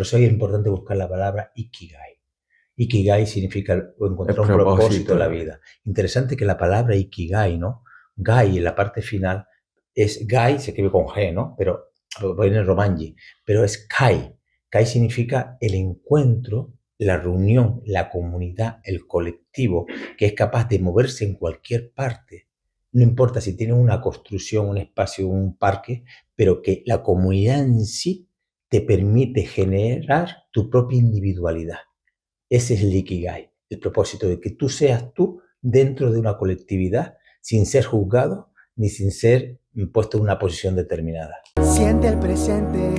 Por eso es importante buscar la palabra Ikigai. Ikigai significa encontrar un propósito en la vida. Interesante que la palabra Ikigai, ¿no? Gai en la parte final es Gai, se escribe con G, ¿no? Pero viene Romanji, pero es Kai. Kai significa el encuentro, la reunión, la comunidad, el colectivo, que es capaz de moverse en cualquier parte. No importa si tiene una construcción, un espacio, un parque, pero que la comunidad en sí te permite generar tu propia individualidad. Ese es el Ikigai, el propósito de que tú seas tú dentro de una colectividad sin ser juzgado ni sin ser puesto en una posición determinada. Siente el presente,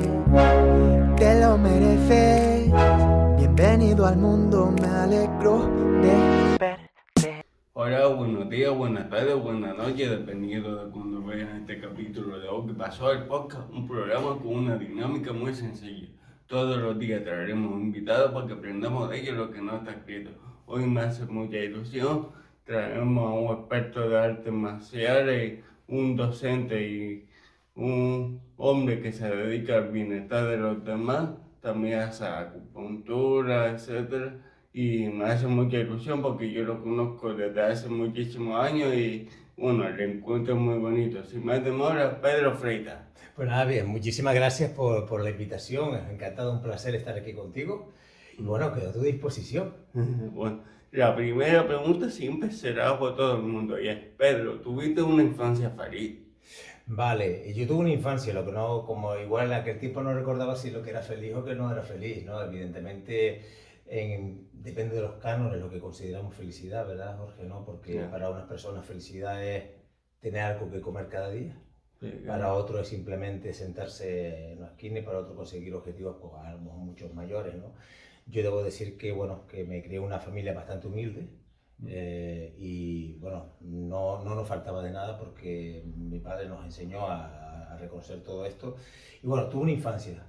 te lo mereces. Bienvenido al mundo, me alegro de verte. Hola, buenos días, buenas tardes, buenas noches, dependiendo de cuando vean este capítulo de hoy que pasó el podcast, un programa con una dinámica muy sencilla. Todos los días traeremos un invitado para que aprendamos de ellos lo que no está escrito. Hoy me hace mucha ilusión, traemos a un experto de artes marciales, un docente y un hombre que se dedica al bienestar de los demás, también hace acupuntura, etcétera. Y me hace mucha ilusión porque yo lo conozco desde hace muchísimos años y bueno, el encuentro es muy bonito. Sin más demora, Pedro Freitas. Pues nada, bien, muchísimas gracias por la invitación, encantado, un placer estar aquí contigo y bueno, quedo a tu disposición. Bueno, la primera pregunta siempre será por todo el mundo y es, Pedro, ¿tuviste una infancia feliz? Vale, yo tuve una infancia, lo que no, como igual en aquel tiempo no recordaba si lo que era feliz o que no era feliz, ¿no? Evidentemente depende de los cánones lo que consideramos felicidad, ¿verdad, Jorge? ¿No? Porque para unas personas felicidad es tener algo que comer cada día, para otros es simplemente sentarse en una esquina y para otros conseguir objetivos, pues a lo mejor muchos mayores, ¿no? Yo debo decir que, bueno, que me crié en una familia bastante humilde, y bueno, no nos faltaba de nada porque mi padre nos enseñó a reconocer todo esto. Y bueno, tuve una infancia.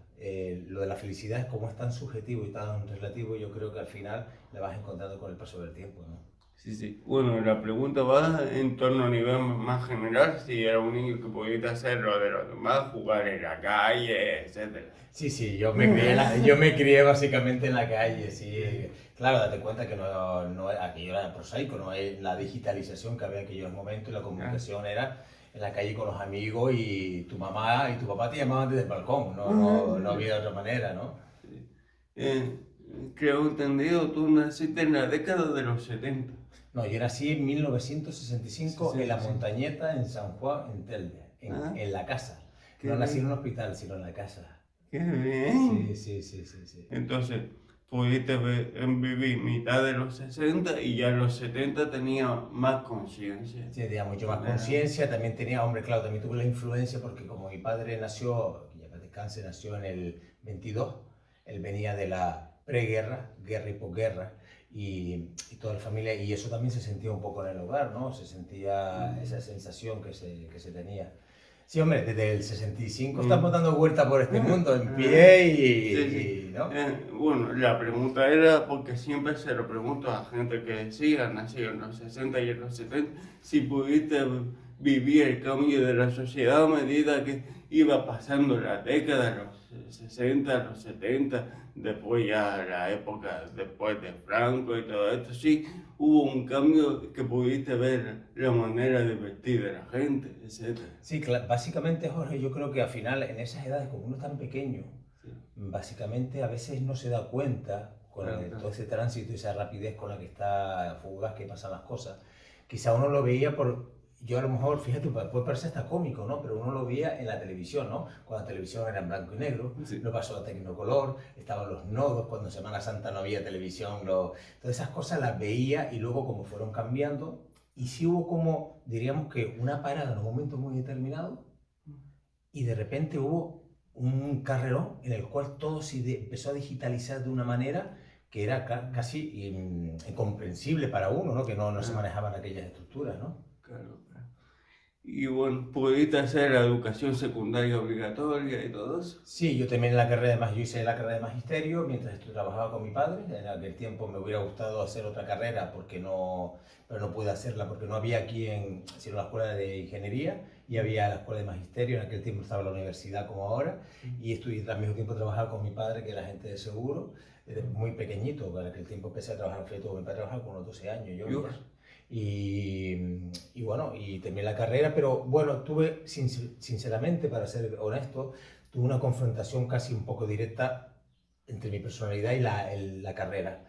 Lo de la felicidad es como es tan subjetivo y tan relativo, yo creo que al final la vas encontrando con el paso del tiempo, ¿no? Sí, sí. Bueno, la pregunta va en torno a nivel más general, si era un niño que podía hacer lo de los demás, jugar en la calle, etcétera. Sí, yo me crié básicamente en la calle, sí. Claro, date cuenta que aquello era prosaico, no hay la digitalización que había en aquellos momentos y la comunicación era en la calle con los amigos y tu mamá y tu papá te llamaban desde el balcón, no había otra manera, ¿no? Creo entendido, tú naciste en la década de los 70. No, yo nací en 1965 en la Montañeta, en San Juan, en Telde, en la casa. No nací en un hospital, sino en la casa. ¡Qué bien! Sí. Entonces, pudiste vivir mitad de los 60 y ya en los 70 tenía más conciencia. Sí, tenía mucho más conciencia, también tenía, hombre, claro, también tuve la influencia porque como mi padre nació, que ya para descanse, nació en el 22, él venía de la preguerra, guerra y posguerra, y toda la familia, y eso también se sentía un poco en el hogar, ¿no? Se sentía esa sensación que se tenía. Sí, hombre, desde el 65 estamos dando vueltas por este mundo en pie y ¿no? Bueno, la pregunta era, porque siempre se lo pregunto a gente que sí ha nacido en los 60 y en los 70, si pudiste vivir el cambio de la sociedad a medida que iba pasando la década, los 60, los 70, después ya la época después de Franco y todo esto, sí, hubo un cambio que pudiste ver la manera de vestir de la gente, etc. Sí, básicamente, Jorge, yo creo que al final en esas edades, como uno es tan pequeño, básicamente a veces no se da cuenta con todo ese tránsito y esa rapidez con la que está fugaz que pasan las cosas. Quizá uno lo veía yo a lo mejor, fíjate, puede parecer hasta cómico, ¿no? Pero uno lo veía en la televisión, ¿no? Cuando la televisión era en blanco y negro, lo pasó a Tecnocolor, estaban los nodos, cuando en Semana Santa no había televisión, todas esas cosas las veía y luego como fueron cambiando, y sí hubo como, diríamos que una parada en un momento muy determinado y de repente hubo un carrerón en el cual todo empezó a digitalizar de una manera que era casi incomprensible para uno, ¿no? Que no se manejaban aquellas estructuras, ¿no? Claro. Y bueno, ¿pudiste hacer la educación secundaria obligatoria y todo eso? Sí, yo hice la carrera de magisterio mientras trabajaba con mi padre. En aquel tiempo me hubiera gustado hacer otra carrera pero no pude hacerla porque no había aquí sino la escuela de ingeniería y había la escuela de magisterio. En aquel tiempo estaba la universidad como ahora y estudié al mismo tiempo trabajaba con mi padre, que era agente de seguro, desde muy pequeñito. En aquel tiempo empecé a trabajar, mi padre trabajaba con unos 12 años, yo ya. Y bueno, y terminé la carrera, pero bueno, sinceramente, para ser honesto, tuve una confrontación casi un poco directa entre mi personalidad y la carrera.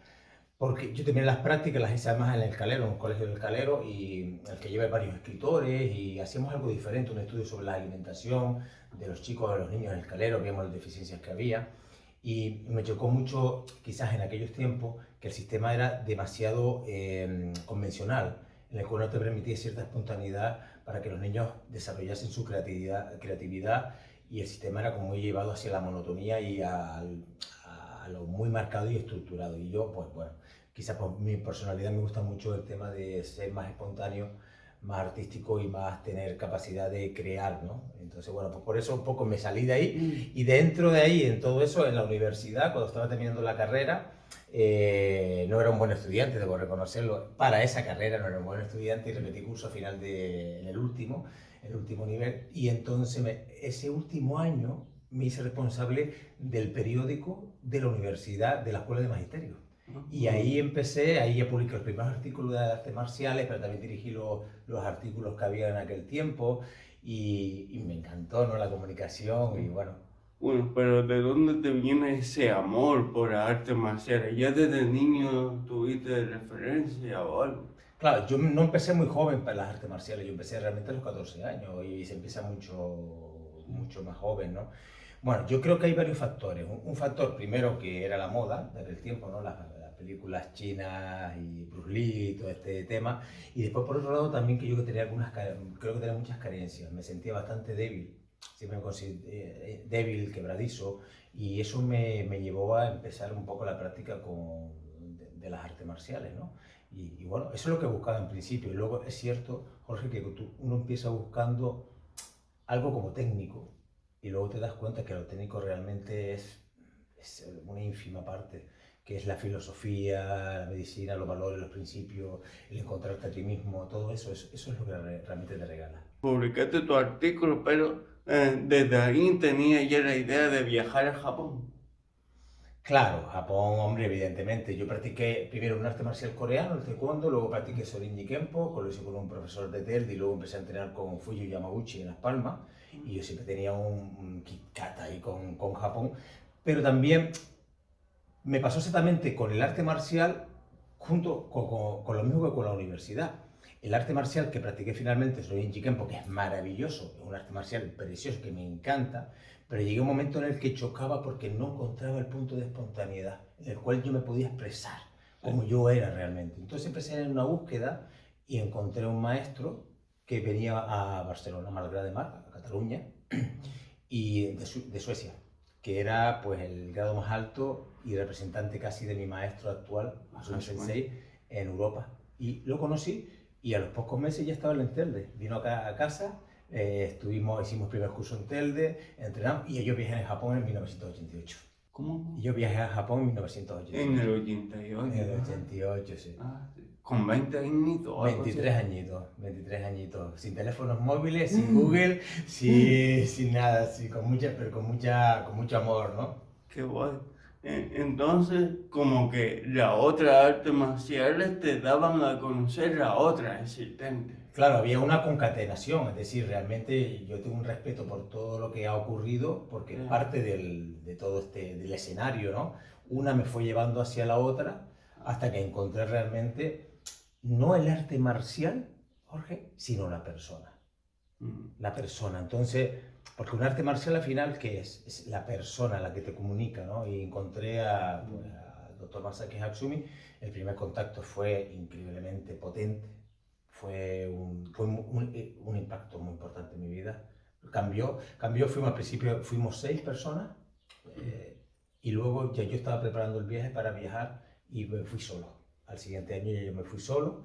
Porque yo terminé las prácticas, las hice además en el Calero, en un colegio del Calero, y en el que llevé varios escritores, y hacíamos algo diferente, un estudio sobre la alimentación de los chicos, de los niños en el Calero, veíamos las deficiencias que había. Y me chocó mucho, quizás en aquellos tiempos, que el sistema era demasiado convencional, en el cual no te permitía cierta espontaneidad para que los niños desarrollasen su creatividad y el sistema era como muy llevado hacia la monotonía y a lo muy marcado y estructurado. Y yo, pues bueno, quizás por mi personalidad me gusta mucho el tema de ser más espontáneo, más artístico y más tener capacidad de crear, ¿no? Entonces, bueno, pues por eso un poco me salí de ahí y dentro de ahí, en todo eso, en la universidad, cuando estaba terminando la carrera, no era un buen estudiante, debo reconocerlo. Para esa carrera no era un buen estudiante y repetí curso al final en el último nivel. Y entonces ese último año me hice responsable del periódico de la universidad, de la Escuela de Magisterio. Y ahí ahí ya publiqué los primeros artículos de artes marciales, pero también dirigí los artículos que había en aquel tiempo y me encantó, ¿no? La comunicación y bueno. Bueno, pero ¿de dónde te viene ese amor por las artes marciales? ¿Ya desde niño tuviste referencia o algo? Claro, yo no empecé muy joven para las artes marciales, yo empecé realmente a los 14 años y se empieza mucho más joven, ¿no? Bueno, yo creo que hay varios factores. Un factor primero que era la moda de aquel tiempo, ¿no? Las películas chinas y Bruce Lee y todo este tema. Y después por otro lado también que yo creo que tenía muchas carencias. Me sentía bastante débil, siempre me consideré débil, quebradizo y eso me llevó a empezar un poco la práctica de las artes marciales, ¿no? Y bueno, eso es lo que buscaba en principio. Y luego es cierto, Jorge, que uno empieza buscando algo como técnico y luego te das cuenta que lo técnico realmente es una ínfima parte, que es la filosofía, la medicina, los valores, los principios, el encontrarte a ti mismo, todo eso, eso es lo que realmente te regala. Publicaste tu artículo, pero desde ahí tenía ya la idea de viajar a Japón. Claro, Japón, hombre, evidentemente. Yo practiqué primero un arte marcial coreano, el taekwondo, luego practiqué Sorin Kenpo, lo hice con un profesor de TELD y luego empecé a entrenar con Fuji Yamaguchi en Las Palmas y yo siempre tenía un kit kata ahí con Japón, pero también me pasó exactamente con el arte marcial junto con lo mismo que con la universidad. El arte marcial que practiqué finalmente es el Kenpo, que es maravilloso, es un arte marcial precioso que me encanta, pero llegué a un momento en el que chocaba porque no encontraba el punto de espontaneidad en el cual yo me podía expresar como yo era realmente. Entonces empecé en una búsqueda y encontré un maestro que venía a Barcelona, a Malgrat de Mar, a Cataluña, y de Suecia, que era pues el grado más alto y representante casi de mi maestro actual, Asumi Sensei, en Europa. Y lo conocí y a los pocos meses ya estaba en Telde. Vino acá a casa, hicimos primer curso en Telde, entrenamos y yo viajé a Japón en 1988. ¿Cómo? Y yo viajé a Japón en 1988. En el 88. En el 88, sí. Ah, sí. Con 20 añitos. 23 añitos, sin teléfonos móviles, sin Google, sin nada, pero con mucho amor, ¿no? Qué guay. Entonces, como que la otra arte marciales te daban a conocer la otra existente. Claro, había una concatenación, es decir, realmente yo tengo un respeto por todo lo que ha ocurrido, porque es parte de todo del escenario, ¿no? Una me fue llevando hacia la otra hasta que encontré realmente no el arte marcial, Jorge, sino la persona. La persona. Entonces, porque un arte marcial al final, ¿qué es? Es la persona la que te comunica, ¿no? Y encontré al doctor Masaki Hatsumi, el primer contacto fue increíblemente potente, fue un impacto muy importante en mi vida. Cambió, al principio fuimos 6 personas y luego ya yo estaba preparando el viaje para viajar y me fui solo. Al siguiente año yo me fui solo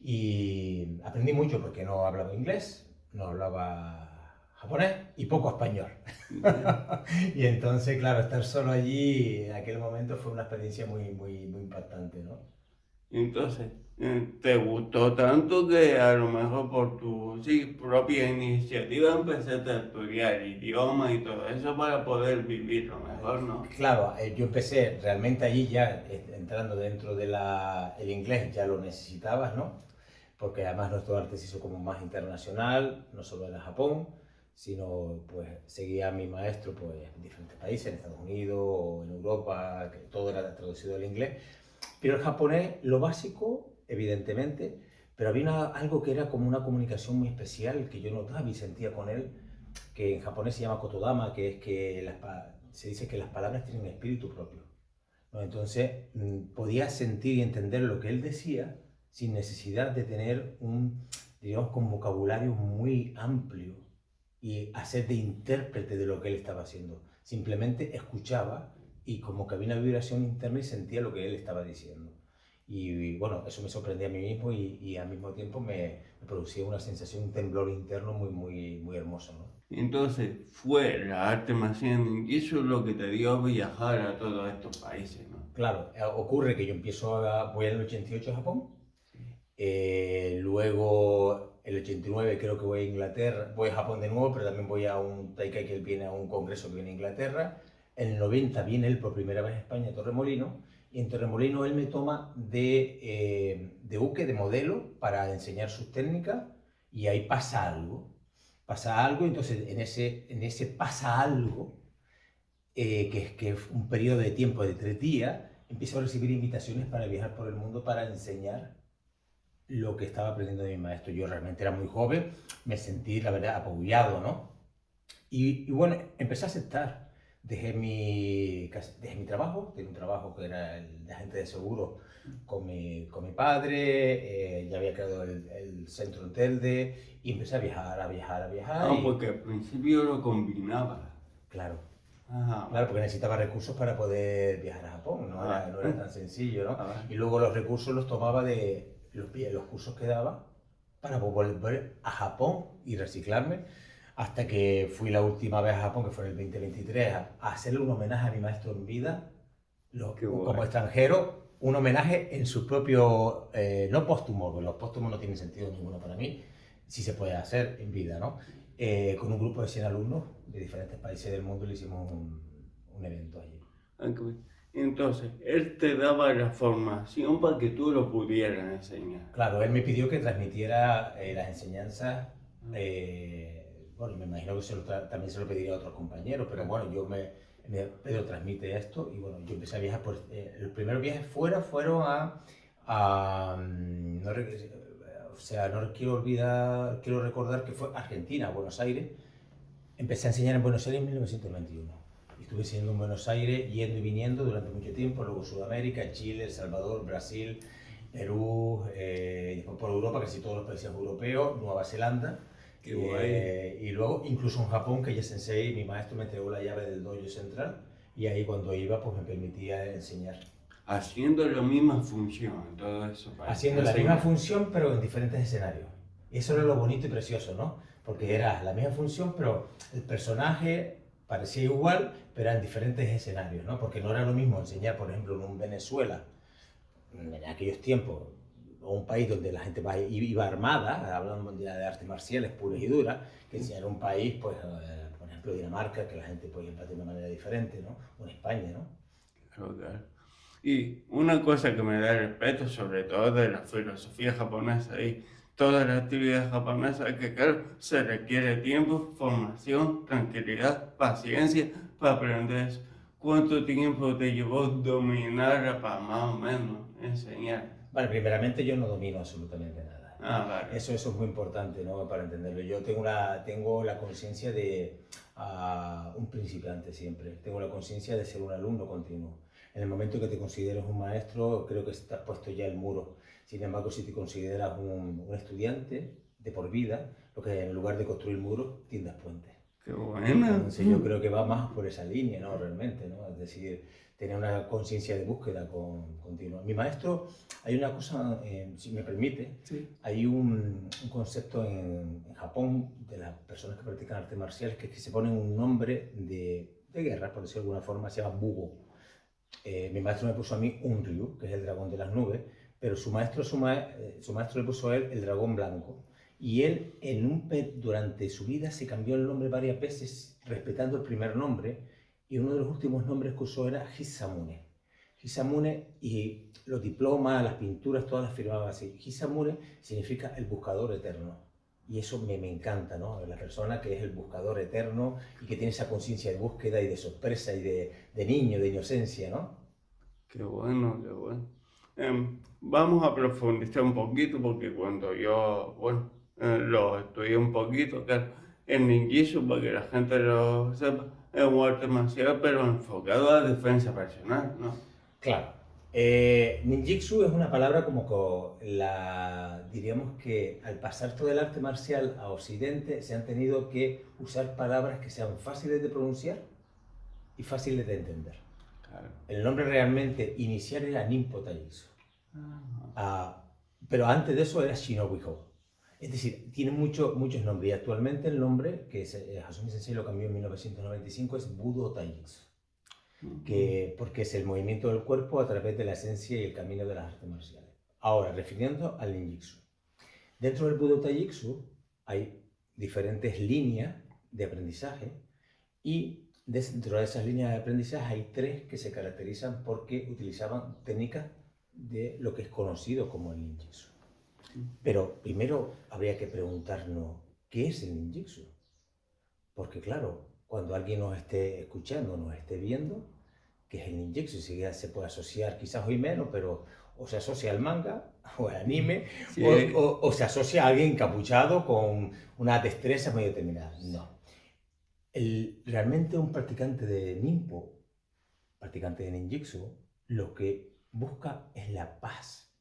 y aprendí mucho porque no hablaba inglés. no hablaba japonés y poco español. Y entonces, claro, estar solo allí en aquel momento fue una experiencia muy, muy, muy impactante, ¿no? Entonces, ¿te gustó tanto que a lo mejor por tu propia iniciativa empezaste a estudiar idioma y todo eso para poder vivirlo mejor, ¿no? Claro, yo empecé realmente allí ya entrando dentro de el inglés, ya lo necesitabas, ¿no? Porque además nuestro arte se hizo como más internacional, no solo en Japón, sino pues seguía a mi maestro pues, en diferentes países, en Estados Unidos o en Europa, que todo era traducido al inglés. Pero el japonés, lo básico, evidentemente, pero había algo que era como una comunicación muy especial que yo notaba y sentía con él, que en japonés se llama kotodama, que es que se dice que las palabras tienen espíritu propio, ¿no? Entonces podía sentir y entender lo que él decía sin necesidad de tener digamos, con vocabulario muy amplio y hacer de intérprete de lo que él estaba haciendo. Simplemente escuchaba y como que había una vibración interna y sentía lo que él estaba diciendo. Y bueno, eso me sorprendía a mí mismo y al mismo tiempo me producía una sensación, un temblor interno muy, muy, muy hermoso, ¿no? Entonces, fue la arte marcial y eso es lo que te dio a viajar a todos estos países, ¿no? Claro, ocurre que yo voy en el 88 a Japón, luego el 89 creo que voy a Inglaterra, voy a Japón de nuevo, pero también voy a un Taikai, que él viene a un congreso que viene a Inglaterra. En el 90 viene él por primera vez a España, a Torremolino, y en Torremolino él me toma de buque, de modelo, para enseñar sus técnicas, y ahí pasa algo, entonces en ese pasa algo, que es un periodo de tiempo de 3 días, empiezo a recibir invitaciones para viajar por el mundo para enseñar lo que estaba aprendiendo de mi maestro. Yo realmente era muy joven, me sentí, la verdad, apabullado, ¿no? Y bueno, empecé a aceptar. Dejé mi trabajo, tenía un trabajo que era el de agente de seguro con mi padre, ya había creado el centro en Telde y empecé a viajar, a viajar, a viajar. Ah, porque al principio lo combinaba. Claro, Ajá, claro, porque necesitaba recursos para poder viajar a Japón, no era tan sencillo, ¿no? Y luego los recursos los tomaba de los cursos que daba para volver a Japón y reciclarme, hasta que fui la última vez a Japón, que fue en el 2023, a hacerle un homenaje a mi maestro en vida, como extranjero, un homenaje en su propio, no póstumo, porque los póstumos no tienen sentido ninguno para mí, si se puede hacer en vida, ¿no? Con un grupo de 100 alumnos de diferentes países del mundo le hicimos un evento allí. Okay. Entonces, él te daba la formación para que tú lo pudieras enseñar. Claro, él me pidió que transmitiera las enseñanzas, bueno, me imagino que también se lo pediría a otros compañeros, pero bueno, Pedro transmite esto y bueno, yo empecé a viajar los primeros viajes fueron no quiero recordar que fue Argentina, Buenos Aires. Empecé a enseñar en Buenos Aires en 1991. Estuve enseñando en Buenos Aires, yendo y viniendo durante mucho tiempo, luego Sudamérica, Chile, El Salvador, Brasil, Perú, después por Europa, casi todos los países europeos, Nueva Zelanda. Y luego incluso en Japón, que ya sensei, mi maestro me entregó la llave del dojo central y ahí cuando iba pues me permitía enseñar. Haciendo la misma función en todo eso. Haciendo la misma función pero en diferentes escenarios. Y eso era lo bonito y precioso, ¿no? Porque era la misma función pero el personaje parecía igual pero en diferentes escenarios, ¿no? Porque no era lo mismo enseñar, por ejemplo, en un Venezuela, en aquellos tiempos, o un país donde la gente iba armada, hablando de artes marciales puras y duras, que enseñar un país, pues, por ejemplo, Dinamarca, que la gente pues iba de una manera diferente, ¿no? O en España, ¿no? Claro, claro. Y una cosa que me da respeto, sobre todo de la filosofía japonesa y todas las actividades japonesas, es que claro, se requiere tiempo, formación, tranquilidad, paciencia para aprender eso. ¿Cuánto tiempo te llevó dominar para más o menos enseñar? Vale, primeramente yo no domino absolutamente nada. Vale. Eso es muy importante, ¿no? Para entenderlo. Yo tengo la conciencia de un principiante siempre. Tengo la conciencia de ser un alumno continuo. En el momento que te consideres un maestro, creo que estás puesto ya el muro. Sin embargo, si te consideras un estudiante de por vida, lo que en lugar de construir muros, tiendas puentes. Qué bueno. Entonces yo creo que va más por esa línea, ¿no? Realmente, ¿no? Es decir, tener una conciencia de búsqueda continua. Mi maestro, hay una cosa, si me permite, Sí. hay un concepto en Japón de las personas que practican artes marciales que es que se ponen un nombre de guerra, por decirlo de alguna forma, se llama Bugo. Mi maestro me puso a mí un Ryu, que es el dragón de las nubes, pero su maestro le puso a él el dragón blanco. Y él durante su vida se cambió el nombre varias veces, respetando el primer nombre, y uno de los últimos nombres que usó era Hisamune. Hisamune, y los diplomas, las pinturas, todas las firmaba así. Hisamune significa el buscador eterno. Y eso me encanta, ¿no? La persona que es el buscador eterno y que tiene esa conciencia de búsqueda y de sorpresa y de niño, de inocencia, ¿no? Qué bueno, qué bueno. Vamos a profundizar un poquito porque cuando yo, lo estudié un poquito, claro, el ninjitsu, para que la gente lo sepa, es un arte marcial, pero enfocado a la defensa personal, ¿no? Claro. Ninjitsu es una palabra como que diríamos que al pasar todo el arte marcial a Occidente se han tenido que usar palabras que sean fáciles de pronunciar y fáciles de entender. Claro. El nombre realmente inicial era Ninpo Taijutsu. Pero antes de eso era Shinobi Ho. Es decir, tiene muchos nombres y actualmente el nombre, que Hasumi Sensei lo cambió en 1995, es Budo Taijutsu. Porque es el movimiento del cuerpo a través de la esencia y el camino de las artes marciales. Ahora, refiriendo al ninjitsu. Dentro del Budo Taijutsu hay diferentes líneas de aprendizaje y dentro de esas líneas de aprendizaje hay tres que se caracterizan porque utilizaban técnicas de lo que es conocido como el ninjitsu. Pero primero habría que preguntarnos, ¿qué es el ninjitsu? Porque claro, cuando alguien nos esté escuchando, nos esté viendo, ¿qué es el ninjitsu? Si ya se puede asociar, quizás hoy menos, pero o se asocia al manga o al anime, Sí. o se asocia a alguien encapuchado con una destreza muy determinada. No. Realmente un practicante de Ninpo, practicante de ninjitsu, lo que busca es la paz.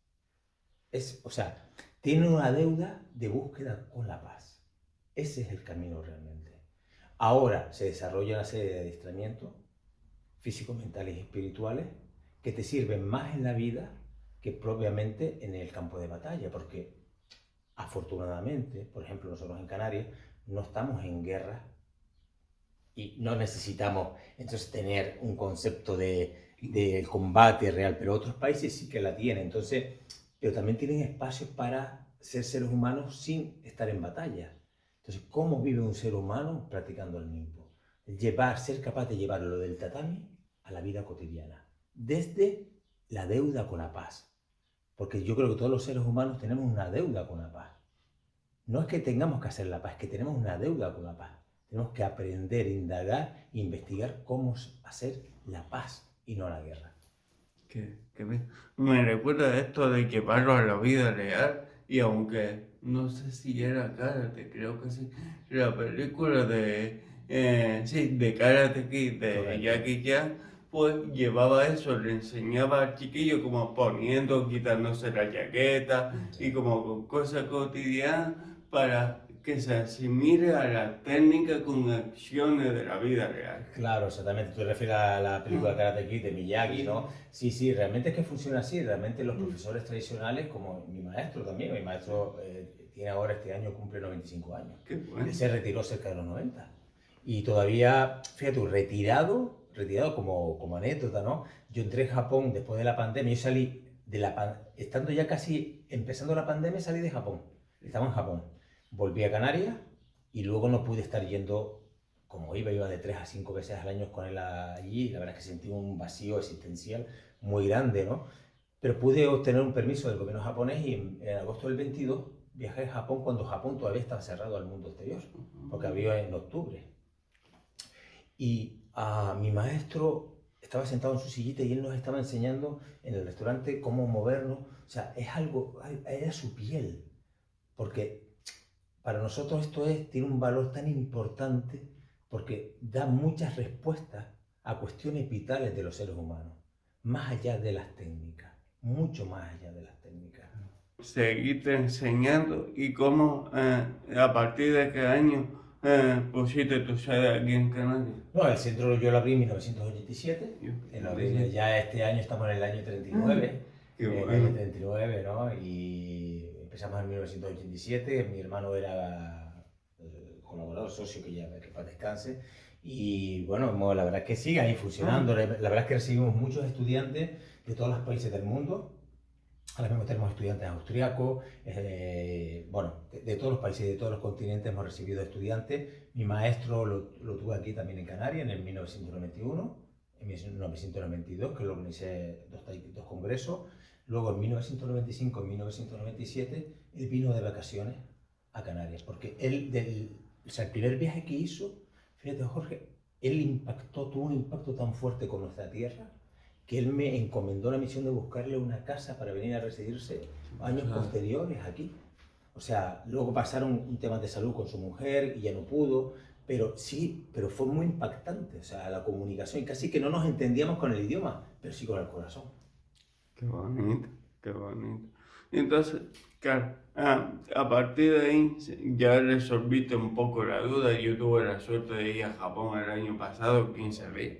Tiene una deuda de búsqueda con la paz. Ese es el camino realmente. Ahora se desarrolla una serie de adiestramientos físicos, mentales y espirituales que te sirven más en la vida que propiamente en el campo de batalla, porque afortunadamente, por ejemplo, nosotros en Canarias no estamos en guerra y no necesitamos entonces tener un concepto del combate real, pero otros países sí que la tienen, entonces, pero también tienen espacios para ser seres humanos sin estar en batalla. Entonces, ¿cómo vive un ser humano practicando el Ninpo? Ser capaz de llevarlo del tatami a la vida cotidiana, desde la deuda con la paz. Porque yo creo que todos los seres humanos tenemos una deuda con la paz. No es que tengamos que hacer la paz, es que tenemos una deuda con la paz. Tenemos que aprender, indagar e investigar cómo hacer la paz y no la guerra. Me recuerda esto de llevarlo a la vida real y aunque no sé si era Karate, creo que sí, la película de Karate Kid de Correcto. Jackie Chan, pues llevaba eso, le enseñaba al chiquillo como quitándose la chaqueta y como con cosas cotidianas para que se asimile a la técnica con acciones de la vida real. Claro, exactamente. Tú te refieres a la película Karate Kid de Miyagi, ¿no? Sí, realmente es que funciona así. Realmente los profesores tradicionales, como mi maestro también, mi maestro tiene ahora este año, cumple 95 años. Qué bueno. Él se retiró cerca de los 90. Y todavía, fíjate tú, retirado como anécdota, ¿no? Yo entré en Japón después de la pandemia, yo salí estando ya casi empezando la pandemia, salí de Japón. Estaba en Japón. Volví a Canarias y luego no pude estar yendo como iba de 3 a 5 veces al año con él allí. La verdad es que sentí un vacío existencial muy grande, ¿no? Pero pude obtener un permiso del gobierno japonés y en agosto del 22 viajé a Japón cuando Japón todavía estaba cerrado al mundo exterior, porque había en octubre. Y mi maestro estaba sentado en su sillita y él nos estaba enseñando en el restaurante cómo movernos. O sea, era su piel, porque para nosotros tiene un valor tan importante porque da muchas respuestas a cuestiones vitales de los seres humanos, más allá de las técnicas, mucho más allá de las técnicas. Seguirte enseñando y cómo a partir de qué año pusiste tu sede aquí en Canarias? No, el centro yo lo abrí en 1987. Ya este año estamos en el año 39. Qué En el bueno. año 39, ¿no? Y empezamos en 1987. Mi hermano era colaborador, socio, que para descanse. Y bueno, la verdad es que sigue ahí funcionando. La verdad es que recibimos muchos estudiantes de todos los países del mundo. Ahora mismo tenemos estudiantes austriacos, bueno, de todos los países, de todos los continentes hemos recibido estudiantes. Mi maestro lo tuve aquí también en Canarias en el 1991, en 1992, que lo organicé dos congresos. Luego en 1995 y 1997, él vino de vacaciones a Canarias, porque o sea, el primer viaje que hizo, fíjate Jorge, tuvo un impacto tan fuerte con nuestra tierra, que él me encomendó la misión de buscarle una casa para venir a residirse años posteriores aquí. O sea, luego pasaron un tema de salud con su mujer y ya no pudo, pero fue muy impactante, o sea, la comunicación, y casi que no nos entendíamos con el idioma, pero sí con el corazón. Qué bonito, qué bonito. Entonces, claro, a partir de ahí ya resolviste un poco la duda. Yo tuve la suerte de ir a Japón el año pasado, 15 días.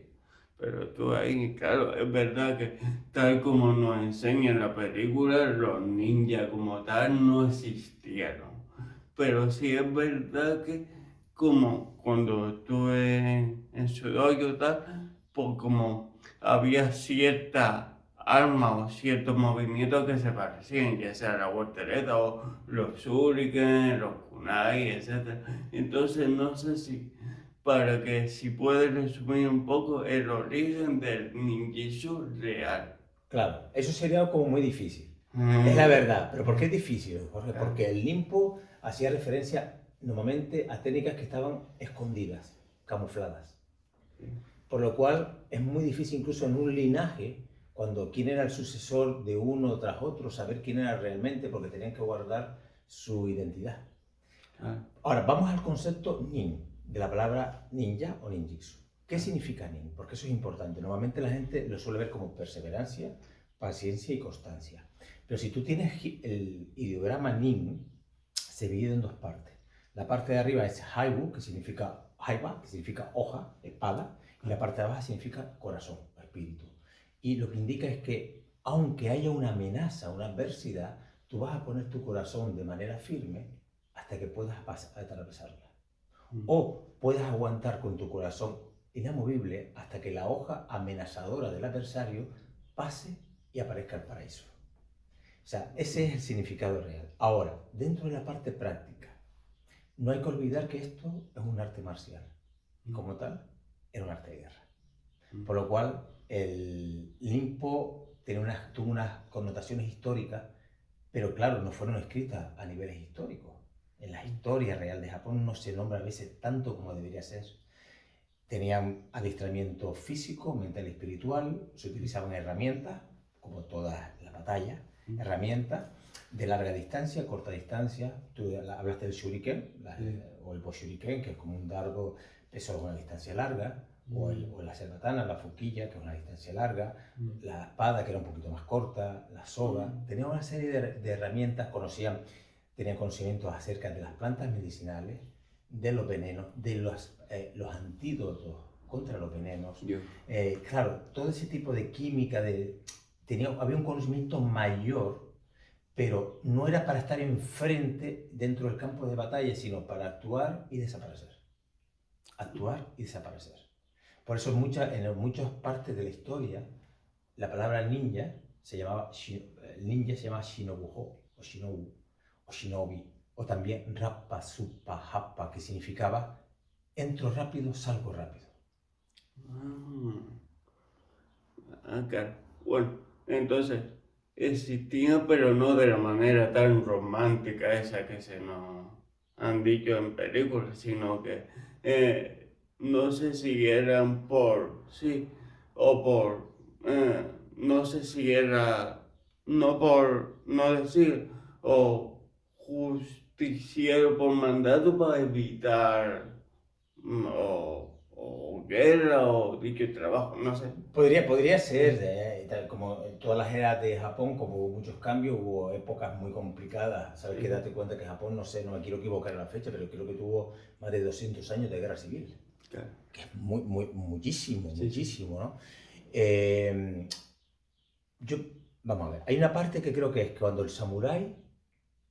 Pero tú ahí, claro, es verdad que tal como nos enseña en la película, los ninjas como tal no existieron. Pero sí es verdad que como cuando estuve en su dojo tal, pues como había cierta arma o ciertos movimientos que se parecían, ya sea la voltereta o los shuriken, los kunai, etc. Entonces no sé si puedes resumir un poco el origen del ninjitsu real. Claro, eso sería como muy difícil. Es la verdad, pero ¿por qué es difícil, Jorge? Porque el Nimpo hacía referencia normalmente a técnicas que estaban escondidas, camufladas. Por lo cual es muy difícil incluso en un linaje, cuando quién era el sucesor de uno tras otro, saber quién era realmente, porque tenían que guardar su identidad. Ahora, vamos al concepto nin, de la palabra ninja o ninjitsu. ¿Qué significa nin? Porque eso es importante. Normalmente la gente lo suele ver como perseverancia, paciencia y constancia. Pero si tú tienes el ideograma nin, se divide en dos partes. La parte de arriba es haibu, que significa haiba, que significa hoja, espada, y la parte de abajo significa corazón, espíritu. Y lo que indica es que aunque haya una amenaza, una adversidad, tú vas a poner tu corazón de manera firme hasta que puedas atravesarla. O puedes aguantar con tu corazón inamovible hasta que la hoja amenazadora del adversario pase y aparezca el paraíso. O sea, ese es el significado real. Ahora, dentro de la parte práctica, no hay que olvidar que esto es un arte marcial. Y como tal, era un arte de guerra. Por lo cual, el Nimpo tuvo unas connotaciones históricas, pero claro, no fueron escritas a niveles históricos. En la historia real de Japón no se nombra a veces tanto como debería ser. Tenían adiestramiento físico, mental y espiritual, se utilizaban herramientas, como todas las batallas, herramientas de larga distancia, corta distancia. Tú hablaste del shuriken, o el boshuriken, que es como un dardo, eso es una distancia larga, o la cerbatana, la fuquilla, que es una distancia larga, la espada, que era un poquito más corta, la soga. Tenían una serie de herramientas, tenían conocimientos acerca de las plantas medicinales, de los venenos, de los antídotos contra los venenos. Claro, todo ese tipo de química, había un conocimiento mayor, pero no era para estar enfrente dentro del campo de batalla, sino para actuar y desaparecer. Actuar y desaparecer. Por eso en muchas partes de la historia, la palabra ninja se llama shinobuho, o shinobu, o shinobi, o también rappa, suppa, happa, que significaba entro rápido, salgo rápido. Claro. Bueno, entonces existía, pero no de la manera tan romántica esa que se nos han dicho en películas, sino que no se siguieran no se siguiera, no por no decir, o justiciero por mandato para evitar o guerra o dicho trabajo, no sé. Podría ser, como en todas las eras de Japón, como hubo muchos cambios, hubo épocas muy complicadas. Sabes que date cuenta que Japón, no sé, no me quiero equivocar en la fecha, pero creo que tuvo más de 200 años de guerra civil. Claro. Que es muchísimo, Sí, muchísimo, ¿no? Vamos a ver, hay una parte que creo que es cuando el samurái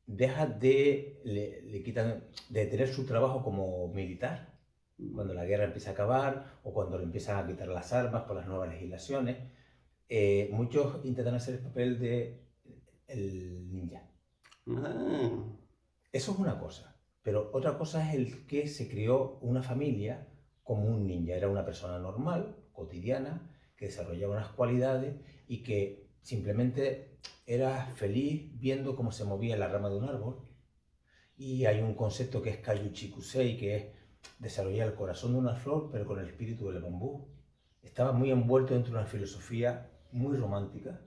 deja le quitan de tener su trabajo como militar, cuando la guerra empieza a acabar o cuando le empiezan a quitar las armas por las nuevas legislaciones, muchos intentan hacer el papel de el ninja. Eso es una cosa, pero otra cosa es el que se crió una familia como un ninja. Era una persona normal, cotidiana, que desarrollaba unas cualidades y que simplemente era feliz viendo cómo se movía la rama de un árbol. Y hay un concepto que es Kayuchikusei, que es desarrollar el corazón de una flor, pero con el espíritu del bambú. Estaba muy envuelto dentro de una filosofía muy romántica,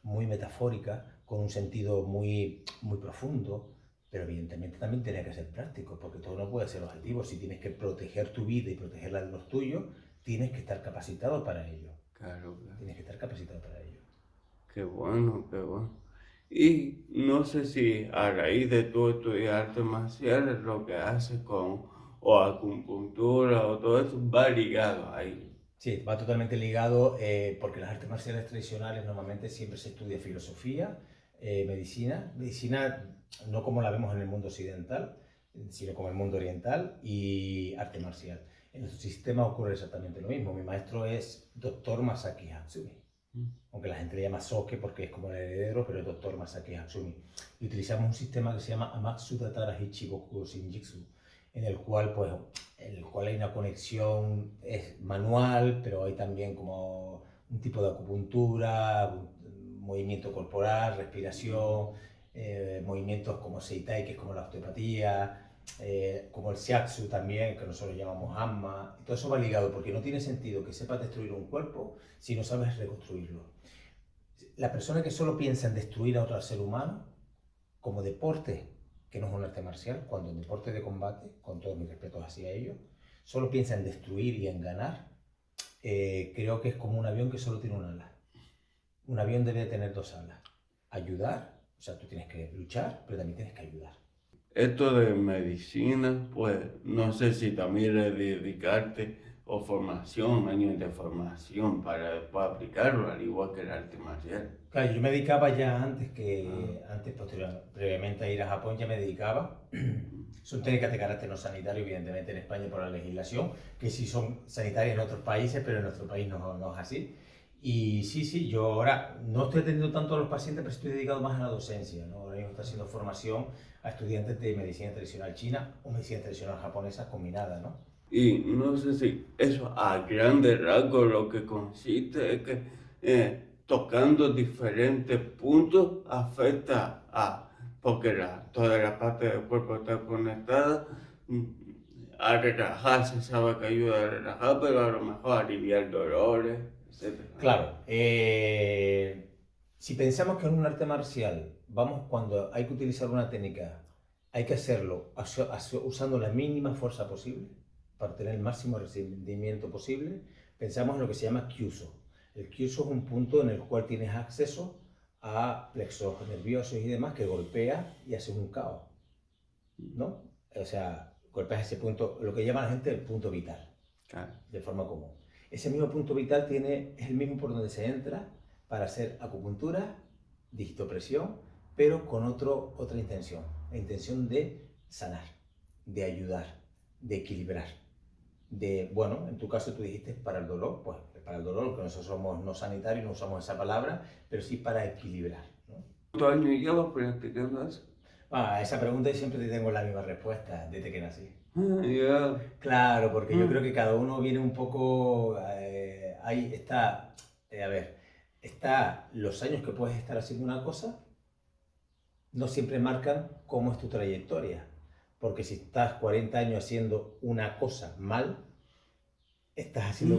muy metafórica, con un sentido muy profundo, pero evidentemente también tiene que ser práctico, porque todo no puede ser objetivo. Si tienes que proteger tu vida y proteger la de los tuyos, tienes que estar capacitado para ello. Claro. Tienes que estar capacitado para ello. Qué bueno, qué bueno. Y no sé si a raíz de tu estudiar artes marciales lo que haces con o acupuntura o todo eso va ligado ahí. Sí, va totalmente ligado porque las artes marciales tradicionales normalmente siempre se estudia filosofía, medicina no como la vemos en el mundo occidental, sino como el mundo oriental y arte marcial. En nuestro sistema ocurre exactamente lo mismo. Mi maestro es Dr. Masaki Hatsumi, aunque la gente le llama Soke porque es como el heredero, pero es Dr. Masaki Hatsumi. Y utilizamos un sistema que se llama Amatsu Tatara Hichigoku Shinjitsu, en el cual hay una conexión es manual, pero hay también como un tipo de acupuntura, movimiento corporal, respiración, movimientos como Seitai, que es como la osteopatía, como el Shiatsu también, que nosotros llamamos Amma. Todo eso va ligado porque no tiene sentido que sepas destruir un cuerpo si no sabes reconstruirlo. La persona que solo piensa en destruir a otro ser humano como deporte, que no es un arte marcial, cuando en deporte de combate, con todos mis respetos hacia ellos, solo piensa en destruir y en ganar, creo que es como un avión que solo tiene un ala. Un avión debe tener dos alas. Ayudar, o sea, tú tienes que luchar, pero también tienes que ayudar. Esto de medicina, pues no sé si también es dedicarte o formación, años de formación para después aplicarlo, al igual que el arte marcial. Claro, yo me dedicaba ya previamente a ir a Japón, ya me dedicaba. Son técnicas de carácter no sanitario, evidentemente en España por la legislación, que sí son sanitarias en otros países, pero en nuestro país no es así. Y sí, yo ahora no estoy atendiendo tanto a los pacientes, pero estoy dedicado más a la docencia, ¿no? Ahora mismo estoy haciendo formación a estudiantes de medicina tradicional china o medicina tradicional japonesa combinada, ¿no? Y no sé si eso a grandes rasgos lo que consiste es que tocando diferentes puntos afecta porque toda la parte del cuerpo está conectada, a relajarse, sabe que ayuda a relajar, pero a lo mejor a aliviar dolores, etc. Claro, si pensamos que en un arte marcial, cuando hay que utilizar una técnica, hay que hacerlo usando la mínima fuerza posible, para tener el máximo rendimiento posible, pensamos en lo que se llama Kyuso. El Kyuso es un punto en el cual tienes acceso a plexos nerviosos y demás que golpea y hace un caos, ¿no? O sea, golpeas ese punto, lo que llama la gente el punto vital, Claro. de forma común. Ese mismo punto vital es el mismo por donde se entra para hacer acupuntura, digitopresión, pero con otra intención, la intención de sanar, de ayudar, de equilibrar. Bueno, en tu caso tú dijiste para el dolor, pues para el dolor, que nosotros somos no sanitarios, no usamos esa palabra, pero sí para equilibrar, ¿no? ¿Cuántos años llevas practicando eso? A esa pregunta yo siempre te tengo la misma respuesta desde que nací. Ya. Claro, porque yo creo que cada uno viene un poco, ahí está, está los años que puedes estar haciendo una cosa, no siempre marcan cómo es tu trayectoria, porque si estás 40 años haciendo una cosa mal, estás haciendo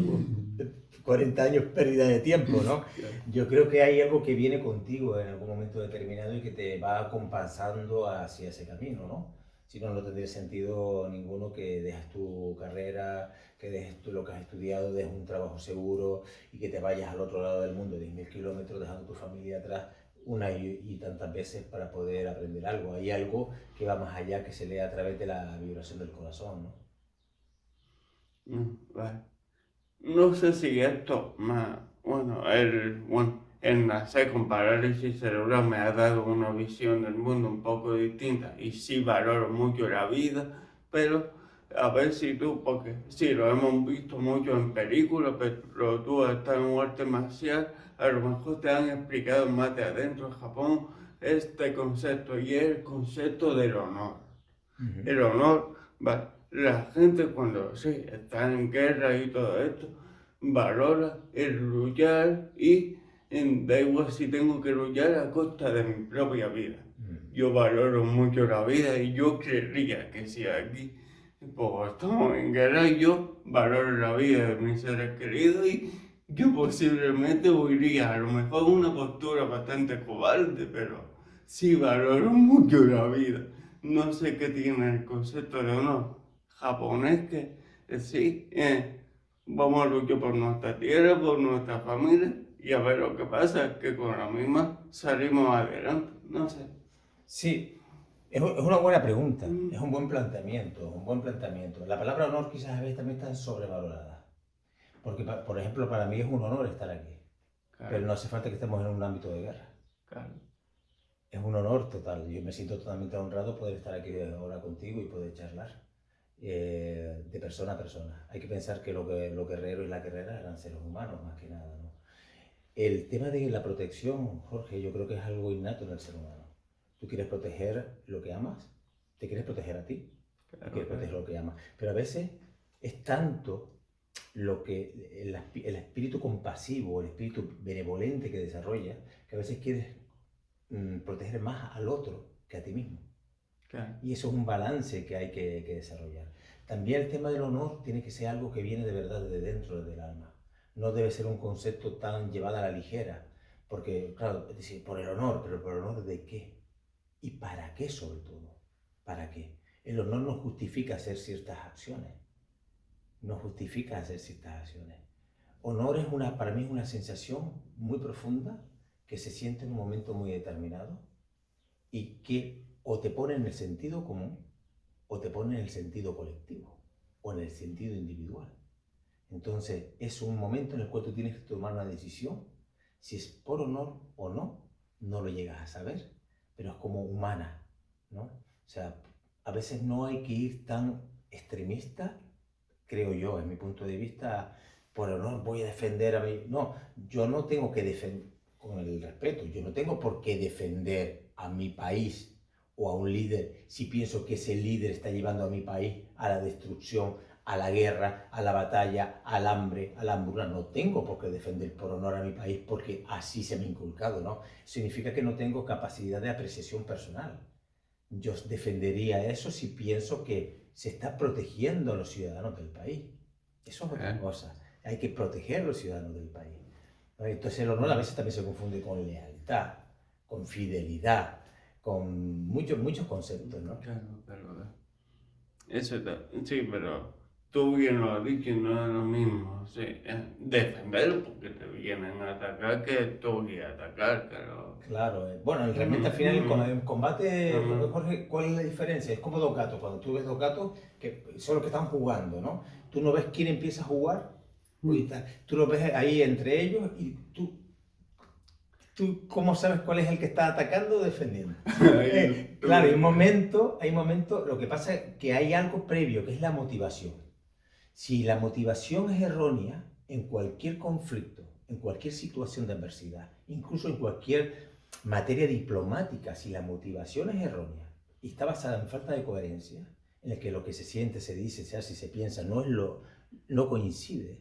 40 años pérdida de tiempo, ¿no? Yo creo que hay algo que viene contigo en algún momento determinado y que te va acompasando hacia ese camino, ¿no? Si no, no tendría sentido ninguno que dejes tu carrera, que dejes tú lo que has estudiado, dejes un trabajo seguro y que te vayas al otro lado del mundo, 10.000 kilómetros, dejando tu familia atrás una y tantas veces para poder aprender algo. Hay algo que va más allá, que se lee a través de la vibración del corazón, ¿no? Vale. No sé si esto, el nacer con parálisis cerebral me ha dado una visión del mundo un poco distinta y sí valoro mucho la vida, pero a ver si tú, porque sí, lo hemos visto mucho en películas, pero tú estás en un arte marcial, a lo mejor te han explicado más de adentro en Japón este concepto y es el concepto del honor. El honor, la gente cuando sí, está en guerra y todo esto, valora el luchar y da igual si tengo que luchar a costa de mi propia vida. Yo valoro mucho la vida y yo creería que si aquí pues, estamos en guerra, yo valoro la vida de mis seres queridos y yo posiblemente iría a lo mejor una postura bastante cobarde, pero sí valoro mucho la vida. No sé qué tiene el concepto de honor japonés que sí, vamos a luchar por nuestra tierra, por nuestra familia y a ver lo que pasa, que con la misma salimos adelante, no sé. Sí, es una buena pregunta, es un buen planteamiento, un buen planteamiento. La palabra honor quizás a veces también está sobrevalorada, porque por ejemplo para mí es un honor estar aquí, Claro, pero no hace falta que estemos en un ámbito de guerra. claro. Es un honor total, yo me siento totalmente honrado poder estar aquí ahora contigo y poder charlar de persona a persona. Hay que pensar que los guerreros y las guerreras eran seres humanos más que nada, ¿no? El tema de la protección, Jorge, yo creo que es algo innato en el ser humano. Tú quieres proteger lo que amas, te quieres proteger a ti, Claro, quieres proteger lo que amas. Pero a veces es tanto lo que el espíritu compasivo, el espíritu benevolente que desarrolla, que a veces quieres proteger más al otro que a ti mismo. claro. Y eso es un balance que hay que desarrollar. También el tema del honor tiene que ser algo que viene de verdad de dentro del alma. No debe ser un concepto tan llevado a la ligera, porque, claro, es decir, por el honor, pero ¿por el honor de qué? ¿Y para qué sobre todo? ¿Para qué? El honor no justifica hacer ciertas acciones. No justifica hacer ciertas acciones. Honor es para mí es una sensación muy profunda que se siente en un momento muy determinado y que o te pone en el sentido común o te pone en el sentido colectivo o en el sentido individual. Entonces es un momento en el cual tú tienes que tomar una decisión, si es por honor o no, no lo llegas a saber, pero es como humana, ¿no? O sea, a veces no hay que ir tan extremista, creo yo, en mi punto de vista, por honor voy a defender a mí. No, yo no tengo que defender, con el respeto, yo no tengo por qué defender a mi país o a un líder si pienso que ese líder está llevando a mi país a la destrucción, a la guerra, a la batalla, al hambre, a la hambruna. No tengo por qué defender por honor a mi país porque así se me ha inculcado, ¿no? Significa que no tengo capacidad de apreciación personal. Yo defendería eso si pienso que se está protegiendo a los ciudadanos del país. Eso es otra cosa. Hay que proteger a los ciudadanos del país. Entonces el honor a veces también se confunde con lealtad, con fidelidad, con muchos conceptos, ¿no? Claro, pero eso sí, pero tú bien lo has dicho, no es lo mismo, sí, defender porque te vienen a atacar que tú ir a atacar, claro. Claro, bueno, realmente al final en combate, Jorge, ¿cuál es la diferencia? Es como dos gatos, cuando tú ves dos gatos que son los que están jugando, ¿no? Tú no ves quién empieza a jugar, tú los ves ahí entre ellos y tú ¿cómo sabes cuál es el que está atacando o defendiendo? Claro, hay un momento, lo que pasa es que hay algo previo, que es la motivación. Si la motivación es errónea, en cualquier conflicto, en cualquier situación de adversidad, incluso en cualquier materia diplomática, si la motivación es errónea y está basada en falta de coherencia, en el que lo que se siente, se dice, se hace y se piensa no coincide,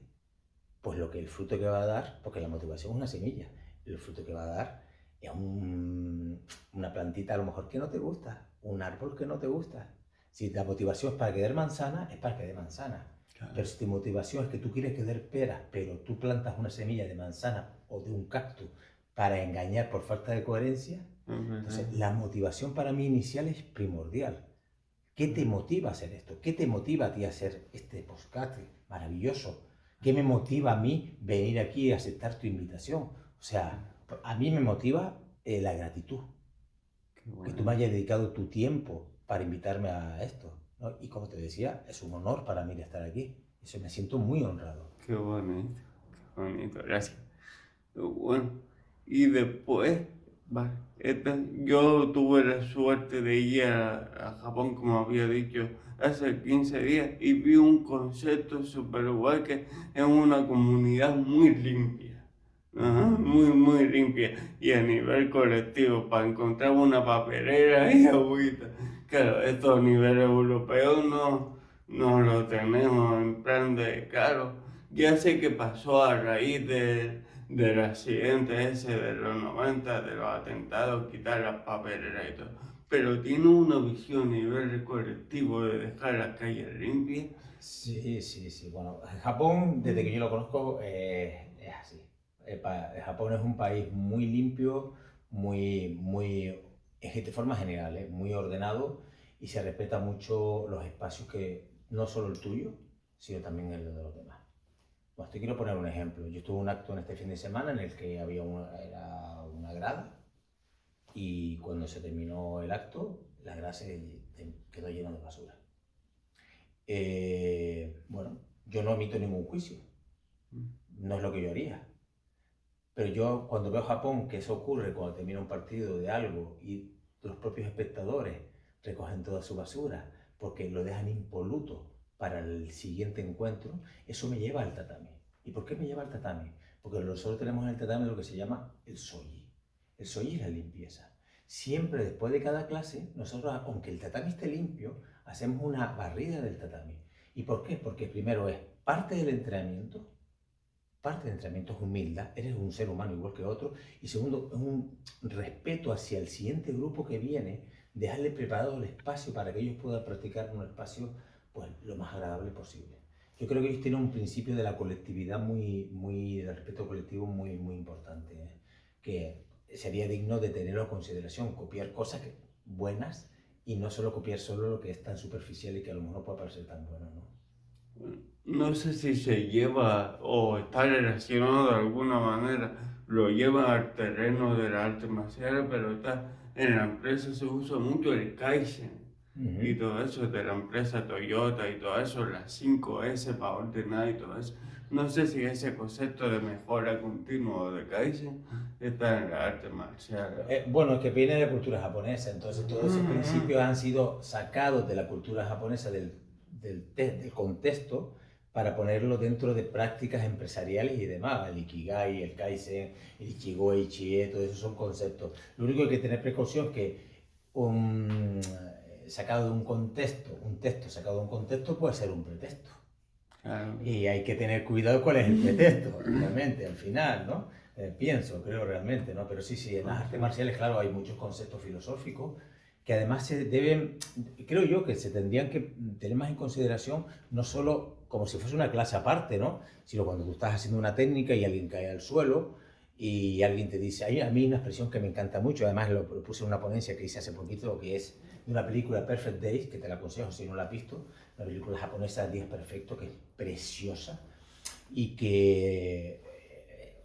pues el fruto que va a dar, porque la motivación es una semilla, el fruto que va a dar es una plantita a lo mejor que no te gusta, un árbol que no te gusta. Si la motivación es para que dé manzana, es para que dé manzana. Claro. Pero si tu motivación es que tú quieres que dé peras, pero tú plantas una semilla de manzana o de un cactus para engañar por falta de coherencia, entonces la motivación para mí inicial es primordial. ¿Qué te motiva a hacer esto? ¿Qué te motiva a ti a hacer este podcast maravilloso? ¿Qué me motiva a mí venir aquí y aceptar tu invitación? O sea, a mí me motiva la gratitud. Que tú me hayas dedicado tu tiempo para invitarme a esto, ¿no? Y como te decía, es un honor para mí estar aquí. Eso me siento muy honrado. Qué bonito, gracias. Bueno, y después, vale, yo tuve la suerte de ir a Japón, como había dicho, hace 15 días y vi un concepto súper guay que es una comunidad muy limpia. Ajá, muy limpia. Y a nivel colectivo, para encontrar una papelera y agüita. Claro, esto a nivel europeo no lo tenemos en plan de, claro, ya sé que pasó a raíz del accidente ese de los 90, de los atentados, quitar las papeleras y todo. Pero tiene una visión a nivel colectivo de dejar las calles limpias. Sí. Bueno, Japón, desde que yo lo conozco, es así. Japón es un país muy limpio, de forma general, muy ordenado y se respeta mucho los espacios que, no solo el tuyo, sino también el de los demás. Pues te quiero poner un ejemplo. Yo tuve un acto en este fin de semana en el que era una grada y cuando se terminó el acto, la grada quedó llena de basura. Bueno, yo no emito ningún juicio. No es lo que yo haría. Pero yo cuando veo Japón, que eso ocurre cuando termina un partido de algo y los propios espectadores recogen toda su basura porque lo dejan impoluto para el siguiente encuentro, eso me lleva al tatami. ¿Y por qué me lleva al tatami? Porque nosotros tenemos en el tatami lo que se llama el soji. El soji es la limpieza. Siempre después de cada clase, nosotros, aunque el tatami esté limpio, hacemos una barrida del tatami. ¿Y por qué? Porque primero es parte del entrenamiento es humildad, eres un ser humano igual que otro, y segundo, es un respeto hacia el siguiente grupo que viene, dejarle preparado el espacio para que ellos puedan practicar en un espacio pues, lo más agradable posible. Yo creo que ellos tienen un principio de la colectividad del respeto colectivo muy importante, que sería digno de tenerlo en consideración, copiar cosas buenas y no solo copiar solo lo que es tan superficial y que a lo mejor no puede parecer tan bueno, ¿no? No sé si se lleva o está relacionado de alguna manera, lo lleva al terreno de las artes marciales, pero en la empresa se usa mucho el Kaizen y todo eso de la empresa Toyota y todo eso, las 5S para ordenar y todo eso. No sé si ese concepto de mejora continua de Kaizen está en las artes marciales. Bueno, es que viene de la cultura japonesa, entonces todos esos principios han sido sacados de la cultura japonesa, del contexto, para ponerlo dentro de prácticas empresariales y demás. El Ikigai, el Kaizen, el Ichigoi, Chie, todo eso son conceptos. Lo único que hay que tener precaución es que un texto sacado de un contexto puede ser un pretexto. Claro. Y hay que tener cuidado cuál es el pretexto, realmente, al final, ¿no? Creo realmente, ¿no? Pero sí, en las artes marciales, claro, hay muchos conceptos filosóficos que además creo yo que se tendrían que tener más en consideración, no solo como si fuese una clase aparte, ¿no? Sino cuando tú estás haciendo una técnica y alguien cae al suelo y alguien te dice, a mí una expresión que me encanta mucho, además lo propuse en una ponencia que hice hace poquito, que es de una película Perfect Days, que te la aconsejo si no la has visto, una película japonesa, Días Perfectos, que es preciosa y que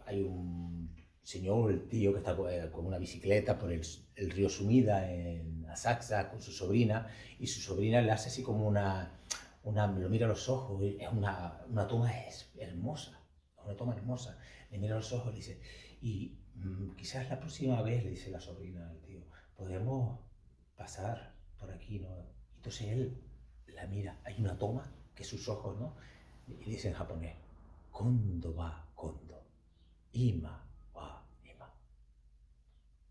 hay un señor, el tío, que está con una bicicleta por el río Sumida en Asakusa con su sobrina, y su sobrina le hace así como lo mira a los ojos, es una toma hermosa, le mira a los ojos y le dice, quizás la próxima vez, le dice la sobrina al tío, podemos pasar por aquí, ¿no? Entonces él la mira, hay una toma que sus ojos, ¿no? Y dice en japonés, kondo wa kondo, ima wa ima.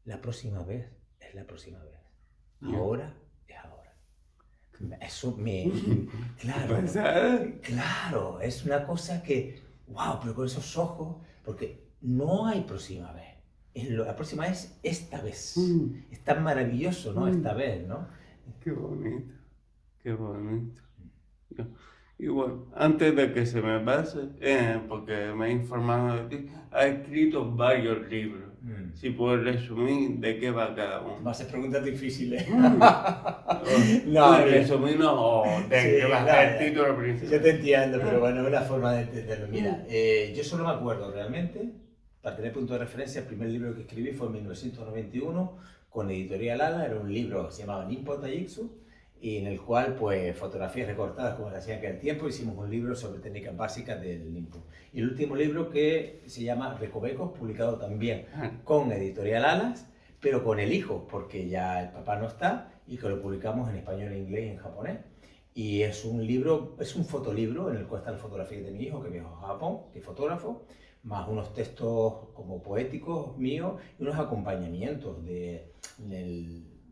La próxima vez es la próxima vez. Ahora es ahora. Eso claro, es una cosa que, wow, pero con esos ojos, porque no hay próxima vez. La próxima es esta vez. Es tan maravilloso, ¿no? Esta vez, ¿no? Qué bonito. Y bueno, antes de que se me pase, porque me he informado de ti, ha escrito varios libros. Si puedes resumir de qué va cada uno. Va a ser preguntas difíciles. No, resumirnos o de Sí, qué va nada, el título principal. yo te entiendo, pero bueno, es una forma de entenderlo. Mira, yo solo me acuerdo realmente, para tener punto de referencia, el primer libro que escribí fue en 1991 con Editorial Ala, era un libro que se llamaba Nimpo Taijutsu, y en el cual, pues, fotografías recortadas como se hacía en aquel tiempo, hicimos un libro sobre técnicas básicas del Nimpo. Y el último libro que se llama Recovecos, publicado también con Editorial Alas, pero con el hijo, porque ya el papá no está, y que lo publicamos en español, en inglés y en japonés. Y es un libro, es un fotolibro en el cual están las fotografías de mi hijo, que viajó a Japón, que es fotógrafo, más unos textos como poéticos míos y unos acompañamientos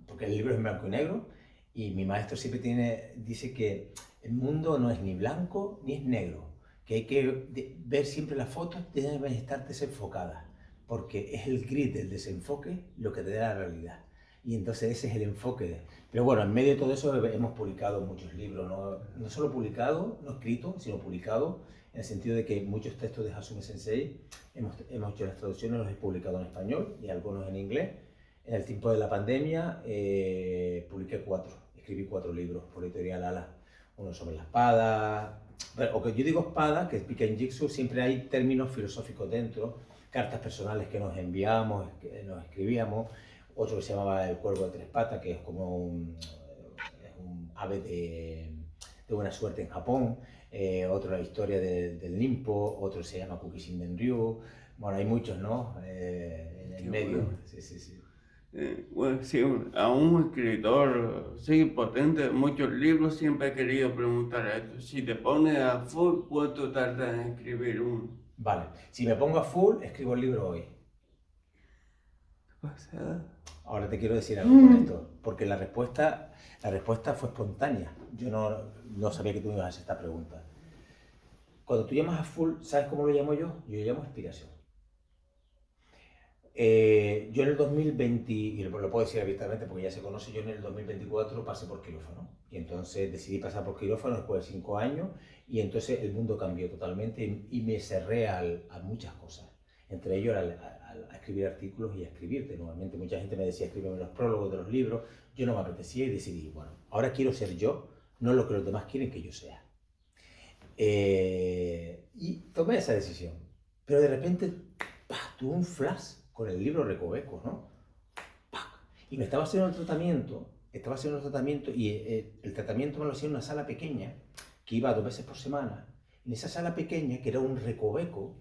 porque el libro es en blanco y negro, y mi maestro siempre dice que el mundo no es ni blanco ni es negro, que hay que ver siempre las fotos, deben estar desenfocadas, porque es el gris del desenfoque lo que te da la realidad. Y entonces ese es el enfoque. Pero bueno, en medio de todo eso hemos publicado muchos libros, no solo publicado, no escrito, sino publicado, en el sentido de que muchos textos de Hasume Sensei hemos hecho las traducciones, los he publicado en español y algunos en inglés. En el tiempo de la pandemia escribí 4 libros por Editorial Ala. Uno sobre la espada, o que yo digo espada, que es Bikenjitsu, siempre hay términos filosóficos dentro, cartas personales que nos enviamos, que nos escribíamos. Otro que se llamaba El Cuervo de Tres Patas, que es como un ave de buena suerte en Japón. Otro la historia del Nimpo, otro se llama Kukishinden Ryu. Bueno, hay muchos, ¿no? En el medio. Bueno. Sí. Bueno, sí, a un escritor sí, potente, muchos libros, siempre he querido preguntar esto. Si te pones a full, ¿cuánto tardas en escribir uno? Vale, si me pongo a full, escribo el libro hoy. Ahora te quiero decir algo con esto, porque la respuesta fue espontánea. Yo no sabía que tú me ibas a hacer esta pregunta. Cuando tú llamas a full, ¿sabes cómo lo llamo yo? Yo llamo inspiración. Yo en el 2020, y lo puedo decir abiertamente porque ya se conoce, yo en el 2024 pasé por quirófano. Y entonces decidí pasar por quirófano después de 5 años, y entonces el mundo cambió totalmente y me cerré a muchas cosas. Entre ellos a escribir artículos y a escribirte. Nuevamente mucha gente me decía, escríbeme los prólogos de los libros. Yo no me apetecía y decidí, bueno, ahora quiero ser yo, no lo que los demás quieren que yo sea. Y tomé esa decisión. Pero de repente, tuve un flash con el libro Recovecos, ¿no? Y me estaba haciendo el tratamiento, y el tratamiento me lo hacía en una sala pequeña, que iba 2 veces por semana. En esa sala pequeña, que era un recoveco,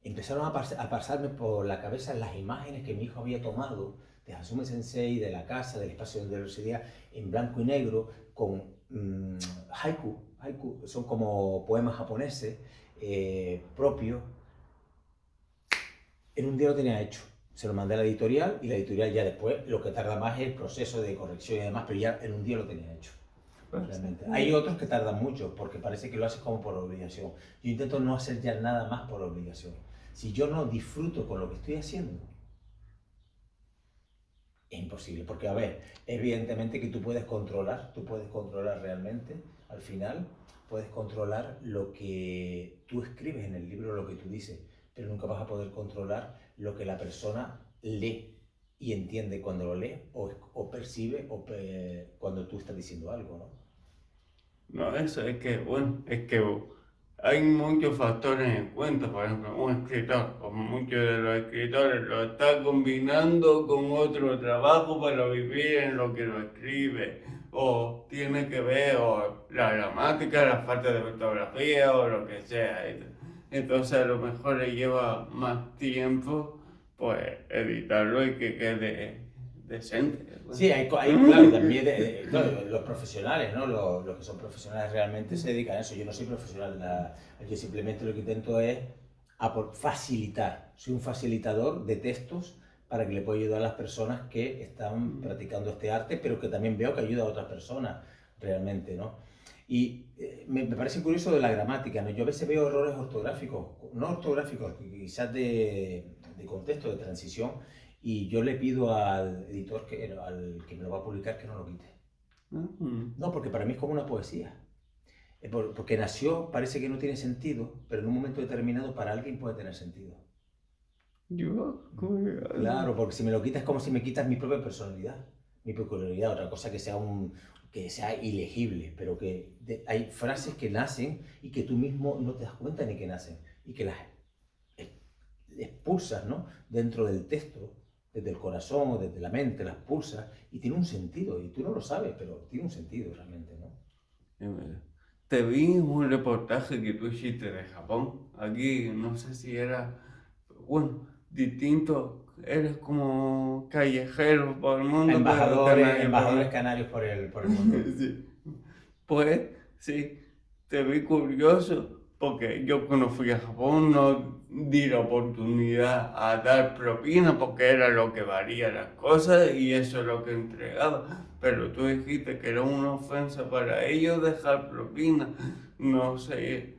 empezaron a pasarme por la cabeza las imágenes que mi hijo había tomado de Hasume Sensei, de la casa, del espacio donde residía, en blanco y negro, con haiku. Haiku son como poemas japoneses propios. En un día lo tenía hecho. Se lo mandé a la editorial, y la editorial ya después, lo que tarda más es el proceso de corrección y demás, pero ya en un día lo tenía hecho. Realmente. Hay otros que tardan mucho, porque parece que lo haces como por obligación. Yo intento no hacer ya nada más por obligación. Si yo no disfruto con lo que estoy haciendo, es imposible. Porque, a ver, evidentemente que tú puedes controlar realmente, al final, puedes controlar lo que tú escribes en el libro, lo que tú dices, pero nunca vas a poder controlar lo que la persona lee y entiende cuando lo lee, o percibe cuando tú estás diciendo algo, ¿no? No, eso es que, bueno, hay muchos factores en cuenta. Por ejemplo, un escritor, como muchos de los escritores, lo está combinando con otro trabajo para vivir en lo que lo escribe, o tiene que ver o la gramática, la falta de ortografía o lo que sea. Entonces a lo mejor le lleva más tiempo pues editarlo y que quede decente. Sí, hay claro, también los profesionales, ¿no? Los que son profesionales realmente se dedican a eso. Yo no soy profesional de nada. Yo simplemente lo que intento es facilitar. Soy un facilitador de textos para que le pueda ayudar a las personas que están practicando este arte, pero que también veo que ayuda a otras personas realmente, ¿no? Y me parece curioso de la gramática, ¿no? Yo a veces veo errores ortográficos, no ortográficos, quizás de contexto, de transición, y yo le pido al editor, al que me lo va a publicar, que no lo quite. No, porque para mí es como una poesía. Porque nació, parece que no tiene sentido, pero en un momento determinado para alguien puede tener sentido. Claro, porque si me lo quitas es como si me quitas mi propia personalidad, mi peculiaridad, otra cosa que sea ilegible, pero hay frases que nacen y que tú mismo no te das cuenta ni que nacen y que las expulsas, ¿no? Dentro del texto, desde el corazón o desde la mente, las pulsas y tiene un sentido y tú no lo sabes, pero tiene un sentido realmente, ¿no? Te vi en un reportaje que tú hiciste de Japón. Aquí no sé si era, bueno, distinto. Eres como callejero por el mundo, pero Embajadores canarios por el mundo. Sí. Pues sí, te vi curioso porque yo cuando fui a Japón no di la oportunidad a dar propina porque era lo que valía las cosas y eso es lo que entregaba. Pero tú dijiste que era una ofensa para ellos dejar propina. No sé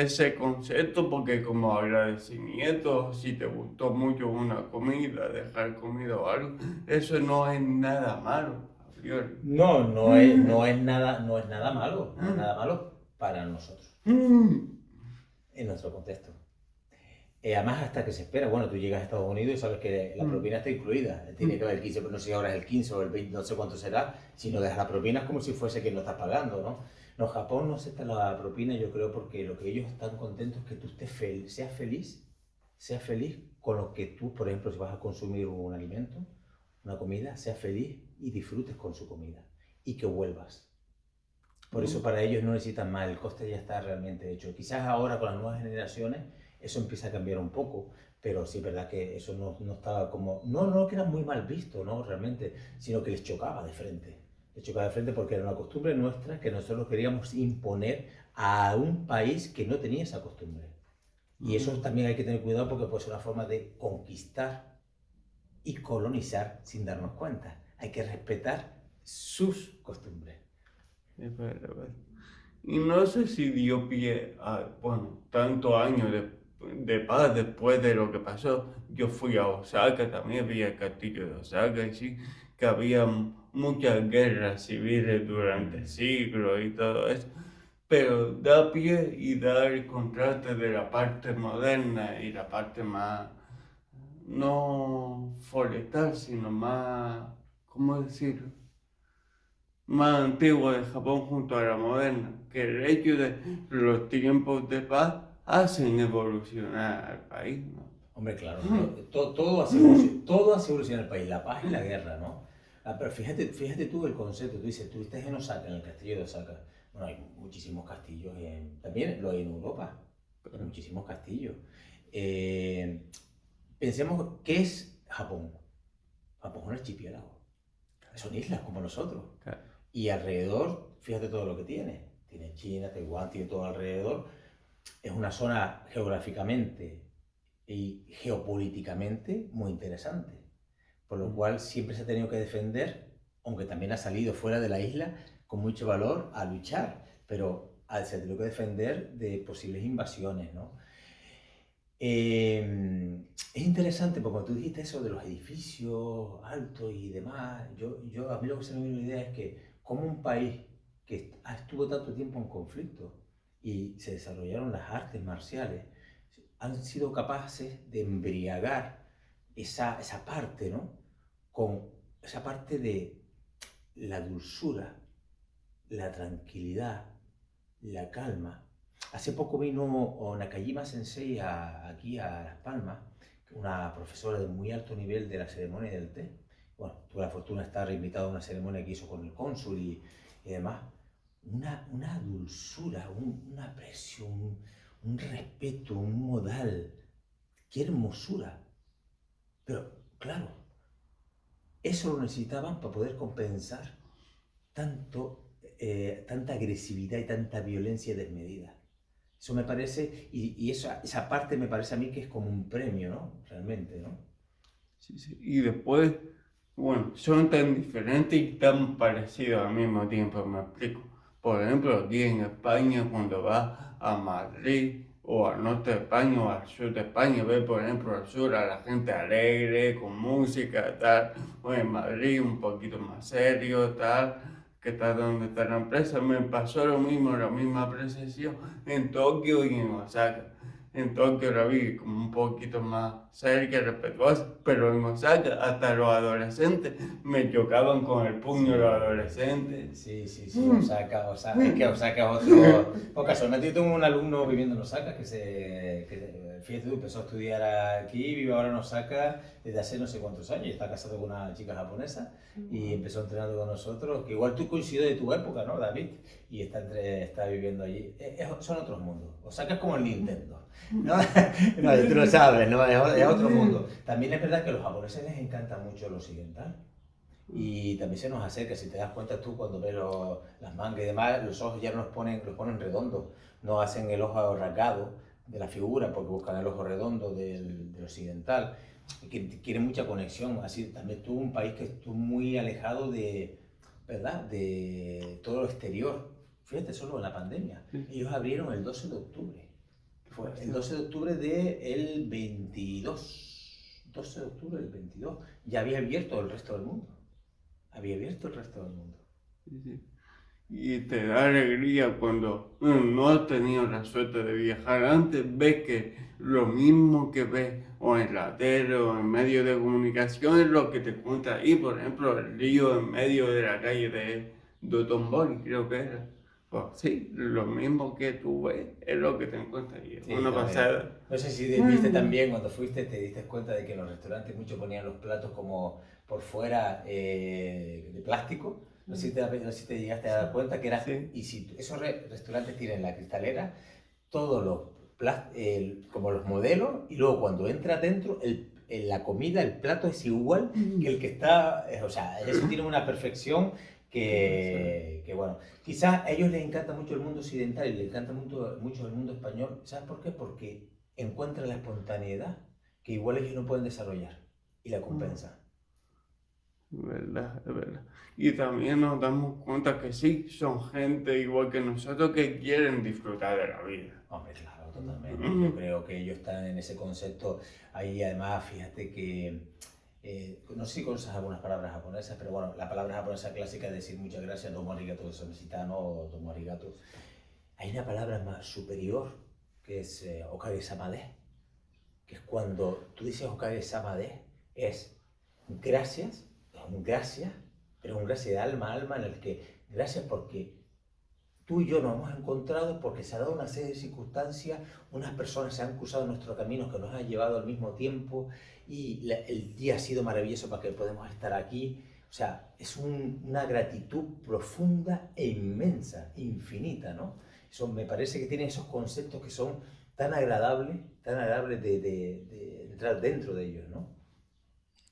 ese concepto porque como agradecimiento, si te gustó mucho una comida, dejar comida o algo, eso no es nada malo. No es nada malo, no es nada malo para nosotros, en nuestro contexto. Además, hasta que se espera, bueno, tú llegas a Estados Unidos y sabes que la propina está incluida, tiene que haber el 15, no sé si ahora es el 15 o el 20, no sé cuánto será, si no dejas la propina es como si fuese que no estás pagando, ¿no? No, Japón no acepta la propina, yo creo, porque lo que ellos están contentos es que tú seas feliz con lo que tú, por ejemplo, si vas a consumir un alimento, una comida, seas feliz y disfrutes con su comida y que vuelvas. Por eso para ellos no necesitan más, el coste ya está realmente hecho. Quizás ahora con las nuevas generaciones eso empieza a cambiar un poco, pero sí es verdad que eso no estaba como, no que era muy mal visto, ¿no? Realmente, sino que les chocaba de frente. Les chocaba de frente porque era una costumbre nuestra que nosotros queríamos imponer a un país que no tenía esa costumbre. Y eso también hay que tener cuidado porque puede ser una forma de conquistar y colonizar sin darnos cuenta. Hay que respetar sus costumbres. Y no sé si dio pie a, bueno, tantos años de paz después de lo que pasó. Yo fui a Osaka, también vi el castillo de Osaka, y sí, que había muchas guerras civiles durante siglos y todo eso. Pero da pie y da el contraste de la parte moderna y la parte más, no forestal, sino más, ¿cómo decirlo? Más antigua de Japón junto a la moderna, que el hecho de los tiempos de paz hacen evolucionar al país, ¿no? Hombre, claro, todo hace evolucionar el país, la paz y la guerra, ¿no? Pero fíjate tú el concepto, tú dices, tú estás en Osaka, en el castillo de Osaka. Bueno, hay muchísimos castillos, también lo hay en Europa, hay muchísimos castillos. Pensemos, ¿qué es Japón? Japón es un archipiélago, son islas como nosotros. Claro. Y alrededor, fíjate todo lo que tiene. Tiene China, Taiwán, tiene todo alrededor. Es una zona geográficamente y geopolíticamente muy interesante. Por lo cual siempre se ha tenido que defender, aunque también ha salido fuera de la isla con mucho valor a luchar, pero se ha tenido que defender de posibles invasiones, ¿no? Es interesante porque cuando tú dijiste eso de los edificios altos y demás, a mí lo que se me viene una idea es que como un país que estuvo tanto tiempo en conflicto y se desarrollaron las artes marciales, han sido capaces de embriagar esa parte, ¿no? Con esa parte de la dulzura, la tranquilidad, la calma. Hace poco vino Nakajima Sensei aquí a Las Palmas, una profesora de muy alto nivel de la ceremonia del té. Bueno, tuve la fortuna de estar invitado a una ceremonia que hizo con el cónsul y demás. Una dulzura, una aprecio, un respeto, un modal. ¡Qué hermosura! Pero, claro, eso lo necesitaban para poder compensar tanta agresividad y tanta violencia desmedida. Eso me parece, y esa parte me parece a mí que es como un premio, ¿no? Realmente, ¿no? Sí, sí. Y después, bueno, son tan diferentes y tan parecidos al mismo tiempo, me explico. Por ejemplo, aquí en España, cuando vas a Madrid o al norte de España o al sur de España, ves, por ejemplo, al sur a la gente alegre, con música, tal, o en Madrid un poquito más serio, tal, que está donde está la empresa. Me pasó lo mismo, la misma apreciación en Tokio y en Osaka. En Tokio la vi como un poquito más seria, respetuosa, pero en Osaka hasta los adolescentes me chocaban con el puño los adolescentes. Sí, Osaka, es que Osaka es otro... Por casualmente yo tengo un alumno viviendo en Osaka fíjate tú, empezó a estudiar aquí, vive ahora en Osaka desde hace no sé cuántos años, y está casado con una chica japonesa y empezó entrenando con nosotros, que igual tú coincides de tu época, ¿no, David? Y está viviendo allí. Son otros mundos. Osaka es como el Nintendo, ¿no? No, tú lo sabes, ¿no? Es otro mundo. También es verdad que a los japoneses les encanta mucho lo occidental. Y también se nos acerca, si te das cuenta tú cuando ves las mangas y demás, los ojos ya los ponen redondos, no hacen el ojo rasgado de la figura porque buscan el ojo redondo del occidental, que quiere mucha conexión. Así también tú, un país que estuvo muy alejado ¿verdad? De todo lo exterior. Fíjate, solo en la pandemia. Ellos abrieron el 12 de octubre. Fue el 12 de octubre del 22. 12 de octubre del 22. Ya había abierto el resto del mundo. Había abierto el resto del mundo. Sí. Y te da alegría cuando no has tenido la suerte de viajar antes, ves que lo mismo que ves o en la tele o en medios de comunicación es lo que te cuenta ahí. Por ejemplo, el río en medio de la calle de Dotonbori, creo que era. Pues sí, lo mismo que tú ves es lo que te encuentras ahí. Sí, Una pasada. no sé si viste también cuando fuiste, te diste cuenta de que en los restaurantes muchos ponían los platos como por fuera de plástico. No sé si te llegaste a dar cuenta que era... Sí. Y si esos restaurantes tienen la cristalera, todos como los modelos, y luego cuando entras dentro, la comida, el plato es igual que el que está... O sea, eso tiene una perfección que bueno, quizás a ellos les encanta mucho el mundo occidental y les encanta mucho el mundo español. ¿Sabes por qué? Porque encuentran la espontaneidad que igual ellos no pueden desarrollar y la compensan. ¿Verdad? Es verdad. Y también nos damos cuenta que sí, son gente igual que nosotros que quieren disfrutar de la vida. Hombre, claro, totalmente. Yo creo que ellos están en ese concepto. Ahí además, fíjate que... no sé si conoces algunas palabras japonesas, pero bueno, la palabra japonesa clásica es decir muchas gracias, domo arigato, eso mexicano, o domo arigato. Hay una palabra más superior que es okage-sama de, que es cuando tú dices okage-sama de, es gracias, pero un gracias de alma a alma en el que gracias porque tú y yo nos hemos encontrado porque se ha dado una serie de circunstancias, unas personas se han cruzado nuestro camino que nos han llevado al mismo tiempo y el día ha sido maravilloso para que podamos estar aquí. O sea, es una gratitud profunda e inmensa, infinita, ¿no? Eso me parece que tiene esos conceptos que son tan agradables de entrar dentro de ellos, ¿no?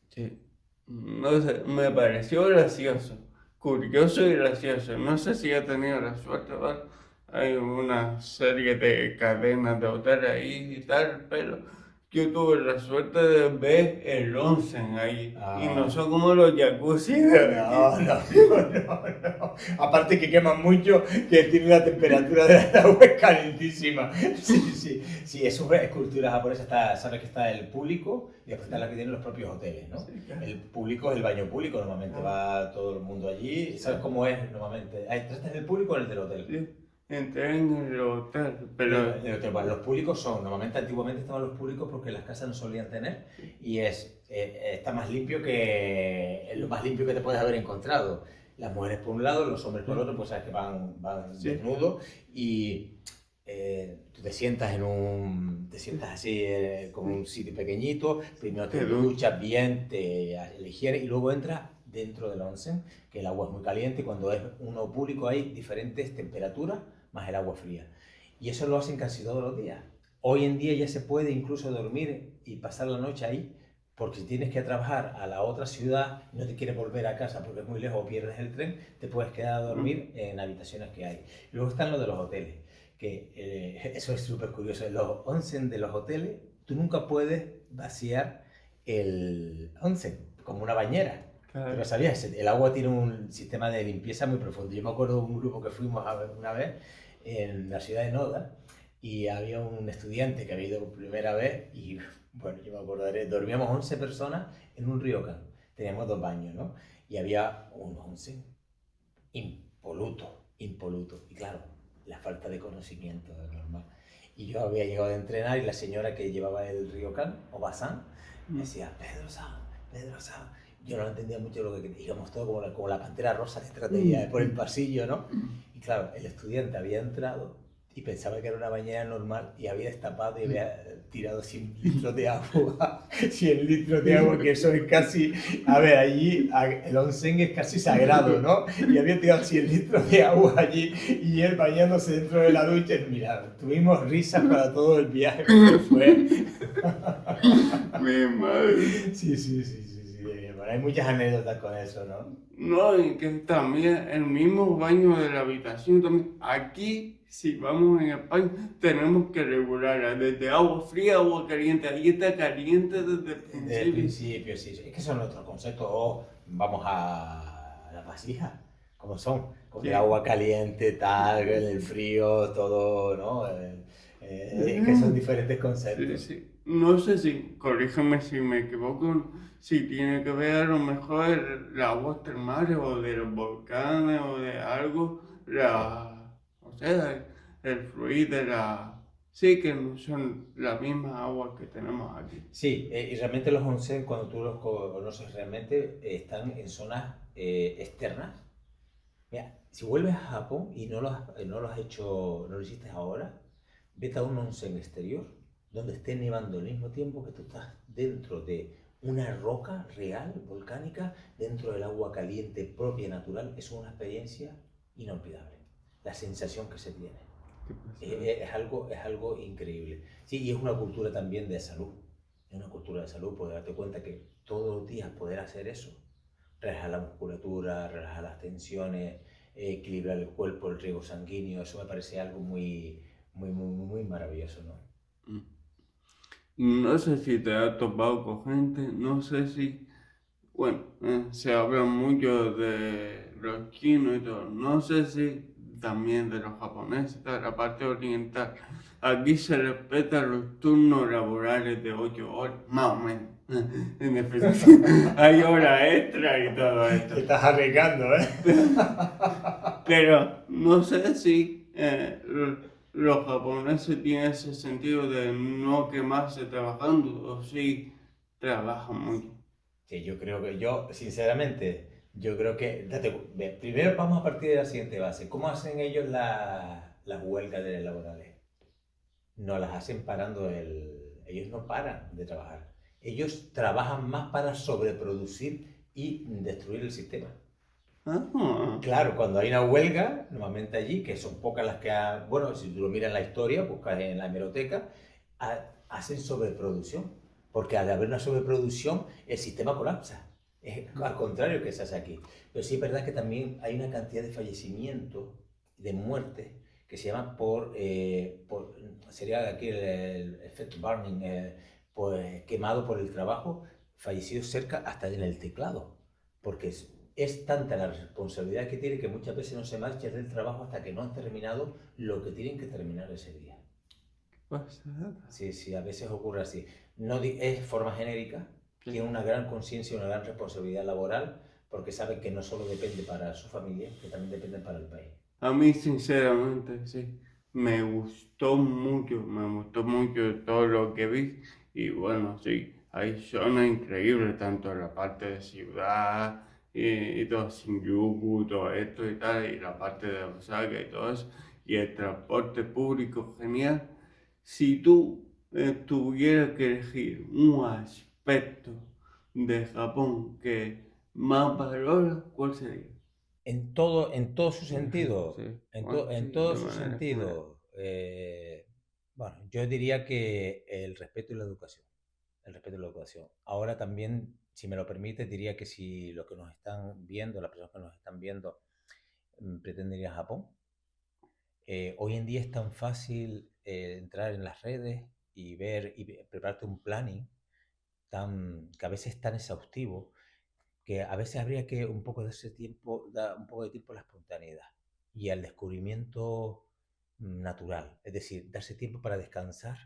Sí. No sé, me pareció gracioso, curioso y gracioso. No sé si he tenido la suerte, ¿vale? Hay una serie de cadenas de hoteles ahí y tal, pero yo tuve la suerte de ver el onsen ahí. Y no son como los jacuzzi de aquí. No. Aparte que queman mucho, que tiene la temperatura del agua es calentísima. Sí, eso es cultura japonesa. Sabes que está el público y después está la que tienen los propios hoteles, ¿no? Sí, claro. El público es el baño público, normalmente va todo el mundo allí. ¿Sabes cómo es normalmente? ¿Estás en el público o en el del hotel? Sí. Entré en el hotel, pero... Bueno, los públicos antiguamente estaban los públicos porque las casas no solían tener y está más limpio lo más limpio que te puedes haber encontrado. Las mujeres por un lado, los hombres por otro, pues sabes que van desnudos y tú te sientas así como un sitio pequeñito, primero te duchas bien, te higiene y luego entras dentro del onsen, que el agua es muy caliente y cuando es uno público hay diferentes temperaturas más el agua fría. Y eso lo hacen casi todos los días. Hoy en día ya se puede incluso dormir y pasar la noche ahí, porque si tienes que trabajar a la otra ciudad y no te quieres volver a casa porque es muy lejos o pierdes el tren, te puedes quedar a dormir en habitaciones que hay. Y luego están los de los hoteles, que eso es súper curioso. En los onsen de los hoteles, tú nunca puedes vaciar el onsen como una bañera. Claro. Pero sabías, el agua tiene un sistema de limpieza muy profundo. Yo me acuerdo de un grupo que fuimos a ver una vez en la ciudad de Noda y había un estudiante que había ido por primera vez y, bueno, yo me acordaré, dormíamos 11 personas en un ryokan. Teníamos 2 baños, ¿no? Y había un onsen impoluto. Y claro, la falta de conocimiento es normal. Y yo había llegado a entrenar y la señora que llevaba el ryokan o basan me decía, Pedro-san, Pedro-san. Yo no entendía mucho lo que íbamos todos como la pantera rosa detrás de ella por el pasillo, ¿no? Y claro, el estudiante había entrado y pensaba que era una bañera normal y había destapado y había tirado 100 litros de agua. 100 litros de agua, que eso es casi... A ver, allí el onsen es casi sagrado, ¿no? Y había tirado 100 litros de agua allí y él bañándose dentro de la ducha. Y mira, tuvimos risas para todo el viaje porque fue... Mi madre. Sí, sí, sí, sí, sí. Bueno, hay muchas anécdotas con eso, ¿no? No, y que también el mismo baño de la habitación también. Aquí, si vamos en España, tenemos que regularla desde agua fría, agua caliente. Ahí está caliente desde el Desde el principio. principio, sí. Es que son nuestros conceptos. Oh, vamos a la vasija, como son. Con el Sí. agua caliente, tal, el frío, todo, ¿no? Es que son diferentes Sí, conceptos. sí. No sé si, corrígeme si me equivoco, si tiene que ver a lo mejor las aguas termales o de los volcanes o de algo, o sea, el fluido de la... Sí, que no son las mismas aguas que tenemos aquí. Sí, y realmente los onsen, cuando tú los conoces realmente, están en zonas externas. Mira, si vuelves a Japón y no lo has hecho, no lo hiciste ahora, vete a un onsen exterior donde esté nevando al mismo tiempo que tú estás dentro de una roca real, volcánica, dentro del agua caliente propia, natural. Es una experiencia inolvidable. La sensación que se tiene. Es algo increíble. Sí, y es una cultura también de salud. Es una cultura de salud, poder darte cuenta que todos los días poder hacer eso, relajar la musculatura, relajar las tensiones, equilibrar el cuerpo, el riego sanguíneo, eso me parece algo muy, muy, muy, muy maravilloso, ¿no? No sé si te has topado con gente, no sé si, bueno, se habla mucho de los chinos y todo, no sé si también de los japoneses, de la parte oriental. Aquí se respetan los turnos laborales de 8 horas, más o menos. En efecto, hay horas extra y todo esto. Te estás arriesgando, ¿eh? Pero no sé si los japoneses tienen ese sentido de no quemarse trabajando o si trabajan mucho. Sí, sinceramente, yo creo que, primero vamos a partir de la siguiente base. ¿Cómo hacen ellos las huelgas laborales? No las hacen ellos no paran de trabajar. Ellos trabajan más para sobreproducir y destruir el sistema. Ah, Claro, cuando hay una huelga, normalmente allí, que son pocas las que bueno, si tú lo miras en la historia, buscas en la hemeroteca, hacen sobreproducción, porque al haber una sobreproducción, el sistema colapsa. Es al contrario que se hace aquí. Pero sí es verdad que también hay una cantidad de fallecimientos, de muertes, que se llaman sería aquí el efecto burning, pues quemado por el trabajo, fallecidos cerca hasta en el teclado, porque es tanta la responsabilidad que tiene que muchas veces no se marchan del trabajo hasta que no han terminado lo que tienen que terminar ese día. pasada. Sí, sí, a veces ocurre así. No es forma genérica, Sí. tiene una gran conciencia y una gran responsabilidad laboral porque saben que no solo depende para su familia, que también depende para el país. A mí, sinceramente, sí, me gustó mucho todo lo que vi. Y bueno, sí, hay zonas increíbles, tanto en la parte de ciudad y todo Shinjuku, todo esto y tal, y la parte de Osaka y todo eso, y el transporte público genial. Si tú tuvieras que elegir un aspecto de Japón que más valoras, ¿cuál sería? En todo su sentido, Sí, en, bueno, to- sí, en de todo su manera general. sentido, bueno, yo diría que el respeto y la educación. El respeto y la educación. Ahora también, si me lo permite, diría que si los que nos están viendo, las personas que nos están viendo, pretenden ir a Japón, hoy en día es tan fácil entrar en las redes y ver y prepararte un planning que a veces es tan exhaustivo que a veces habría que un poco de ese tiempo, dar un poco de tiempo a la espontaneidad y al descubrimiento natural, es decir, darse tiempo para descansar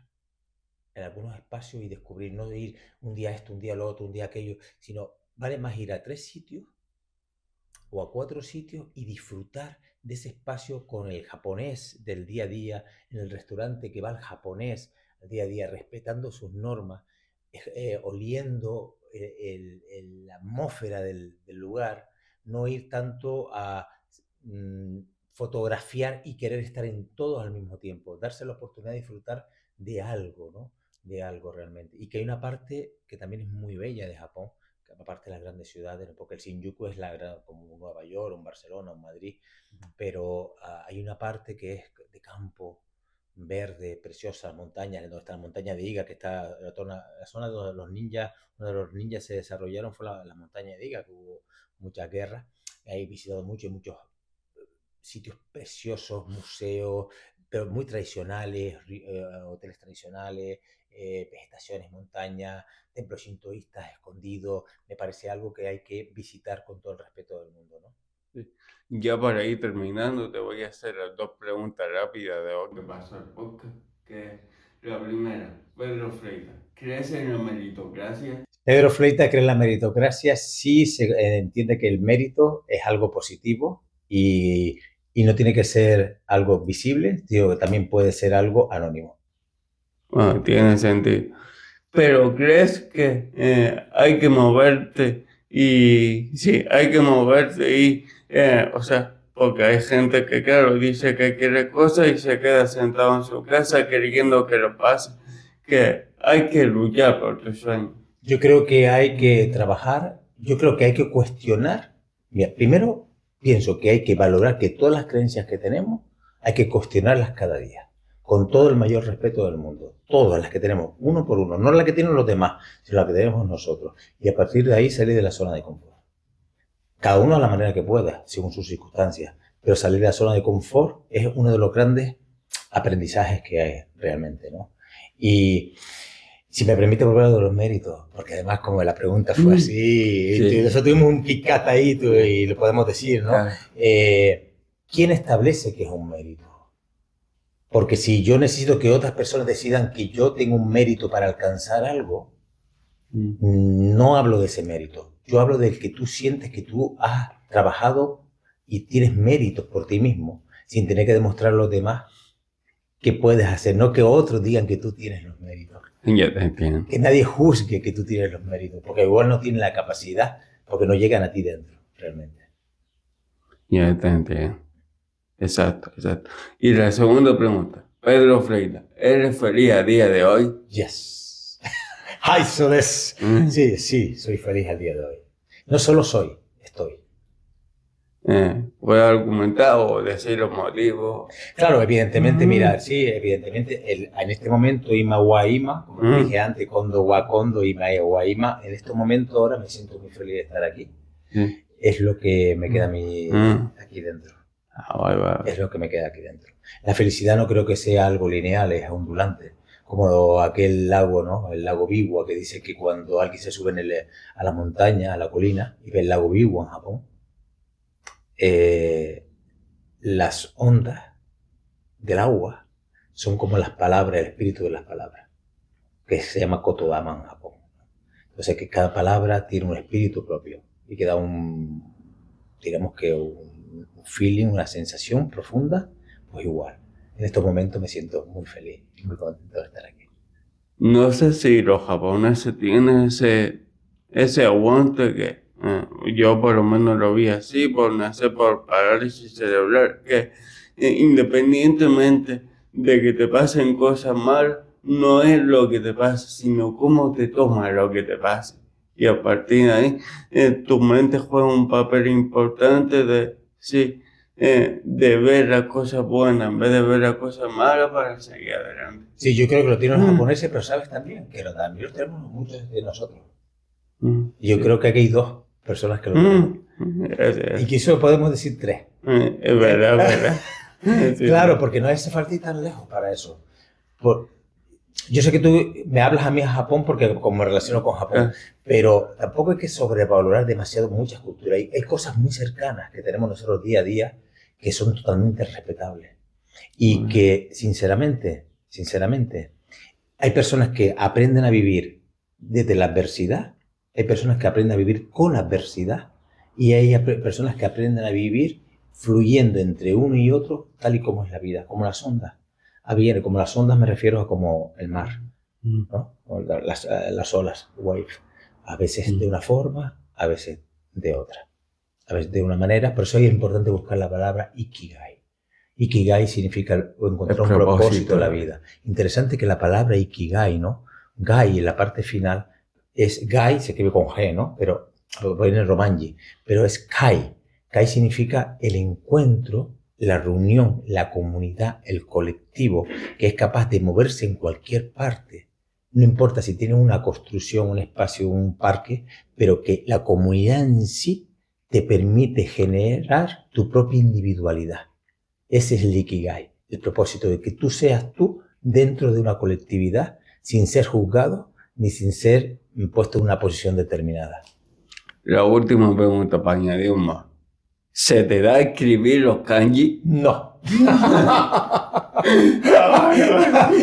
en algunos espacios y descubrir, no de ir un día esto, un día lo otro, un día aquello, sino vale más ir a 3 sitios o a 4 sitios y disfrutar de ese espacio con el japonés del día a día, en el restaurante que va al japonés al día a día, respetando sus normas, oliendo la atmósfera del lugar, no ir tanto a fotografiar y querer estar en todos al mismo tiempo, darse la oportunidad de disfrutar de algo, ¿no? De algo realmente. Y que hay una parte que también es muy bella de Japón, que aparte de las grandes ciudades, ¿no? Porque el Shinjuku es como Nueva York, un Barcelona, un Madrid, pero hay una parte que es de campo, verde, preciosa, montañas, donde está la montaña de Iga, que está la zona donde los ninjas, uno de los ninjas se desarrollaron fue la montaña de Iga, que hubo muchas guerras. He visitado muchos sitios preciosos, museos, pero muy tradicionales, hoteles tradicionales, vegetaciones, montañas, templos shintoístas escondidos. Me parece algo que hay que visitar con todo el respeto del mundo, ¿no? Sí. Ya para ir terminando, te voy a hacer las 2 preguntas rápidas de hoy que pasó el podcast. Que la primera, Pedro Freitas, ¿crees en la meritocracia? Pedro Freitas cree en la meritocracia, sí se entiende que el mérito es algo positivo y no tiene que ser algo visible, digo que también puede ser algo anónimo. Bueno, tiene sentido. Pero ¿crees que hay que moverte? Y sí, hay que moverte y, o sea, porque hay gente que, claro, dice que quiere cosas y se queda sentado en su casa queriendo que lo pase, que hay que luchar por tus sueños. Yo creo que hay que trabajar, yo creo que hay que cuestionar. Mira, primero pienso que hay que valorar que todas las creencias que tenemos hay que cuestionarlas cada día, con todo el mayor respeto del mundo. Todas las que tenemos, uno por uno, no las que tienen los demás, sino las que tenemos nosotros. Y a partir de ahí salir de la zona de confort. Cada uno a la manera que pueda, según sus circunstancias. Pero salir de la zona de confort es uno de los grandes aprendizajes que hay realmente, ¿no? Y si me permite volver a los méritos, porque además como la pregunta fue así, Sí. Nosotros tuvimos un kick-cut ahí y lo podemos decir, ¿no? Claro. ¿Quién establece que es un mérito? Porque si yo necesito que otras personas decidan que yo tengo un mérito para alcanzar algo, no hablo de ese mérito. Yo hablo del que tú sientes que tú has trabajado y tienes méritos por ti mismo, sin tener que demostrar a los demás que puedes hacer, no que otros digan que tú tienes los méritos. Ya te entiendo. Que nadie juzgue que tú tienes los méritos, porque igual no tienen la capacidad, porque no llegan a ti dentro, realmente. Ya te entiendo. Exacto, exacto. Y la segunda pregunta, Pedro Freitas, ¿eres feliz a día de hoy? Yes. ¡Ay, so des! Sí, soy feliz al día de hoy. No solo soy, estoy. ¿Puedes argumentar o decir los motivos? Claro, evidentemente, mira, sí, evidentemente, en este momento, Ima wa Ima, como te dije antes, Kondo wa Kondo, Ima wa Ima, en este momento ahora me siento muy feliz de estar aquí. Sí. Es lo que me queda a mí aquí dentro. Vale. Es lo que me queda aquí dentro. La felicidad no creo que sea algo lineal, es ondulante. Como aquel lago, ¿no? El lago Biwa, que dice que cuando alguien se sube a la montaña, a la colina, y ve el lago Biwa en Japón, las ondas del agua son como las palabras, el espíritu de las palabras, que se llama Kotodama en Japón. Entonces que cada palabra tiene un espíritu propio y que da digamos que un feeling, una sensación profunda, pues igual. En estos momentos me siento muy feliz y muy contento de estar aquí. No sé si los japoneses tienen ese aguante que yo por lo menos lo vi así, por nacer por parálisis cerebral, que independientemente de que te pasen cosas malas, no es lo que te pasa, sino cómo te tomas lo que te pasa. Y a partir de ahí, tu mente juega un papel importante de ver las cosas buenas en vez de ver las cosas malas para seguir adelante. Sí, yo creo que lo tienen los japoneses, pero sabes también que también lo tenemos muchos de nosotros. Y yo creo que aquí hay 2 personas que lo tienen. Y quizás podemos decir 3. Es verdad. Sí, claro, porque no hace falta ir tan lejos para eso. Yo sé que tú me hablas a mí a Japón porque como me relaciono con Japón, pero tampoco hay que sobrevalorar demasiado muchas culturas. Hay cosas muy cercanas que tenemos nosotros día a día que son totalmente respetables. Y que, sinceramente, hay personas que aprenden a vivir desde la adversidad, hay personas que aprenden a vivir con la adversidad Y hay personas que aprenden a vivir fluyendo entre uno y otro, tal y como es la vida, como las ondas. Bien, como las ondas me refiero a como el mar, ¿no? O las olas, wave. A veces de una forma, a veces de otra. A veces de una manera, por eso es importante buscar la palabra Ikigai. Ikigai significa encontrar un propósito en la vida. Interesante que la palabra Ikigai, ¿no? Gai en la parte final es Gai, se escribe con G, ¿no? Pero viene en romanji, pero es Kai. Kai significa el encuentro, la reunión, la comunidad, el colectivo, que es capaz de moverse en cualquier parte. No importa si tiene una construcción, un espacio, un parque, pero que la comunidad en sí te permite generar tu propia individualidad. Ese es el Ikigai, el propósito de que tú seas tú dentro de una colectividad sin ser juzgado ni sin ser puesto en una posición determinada. La última pregunta para añadir más. ¿Se te da escribir los kanji? No.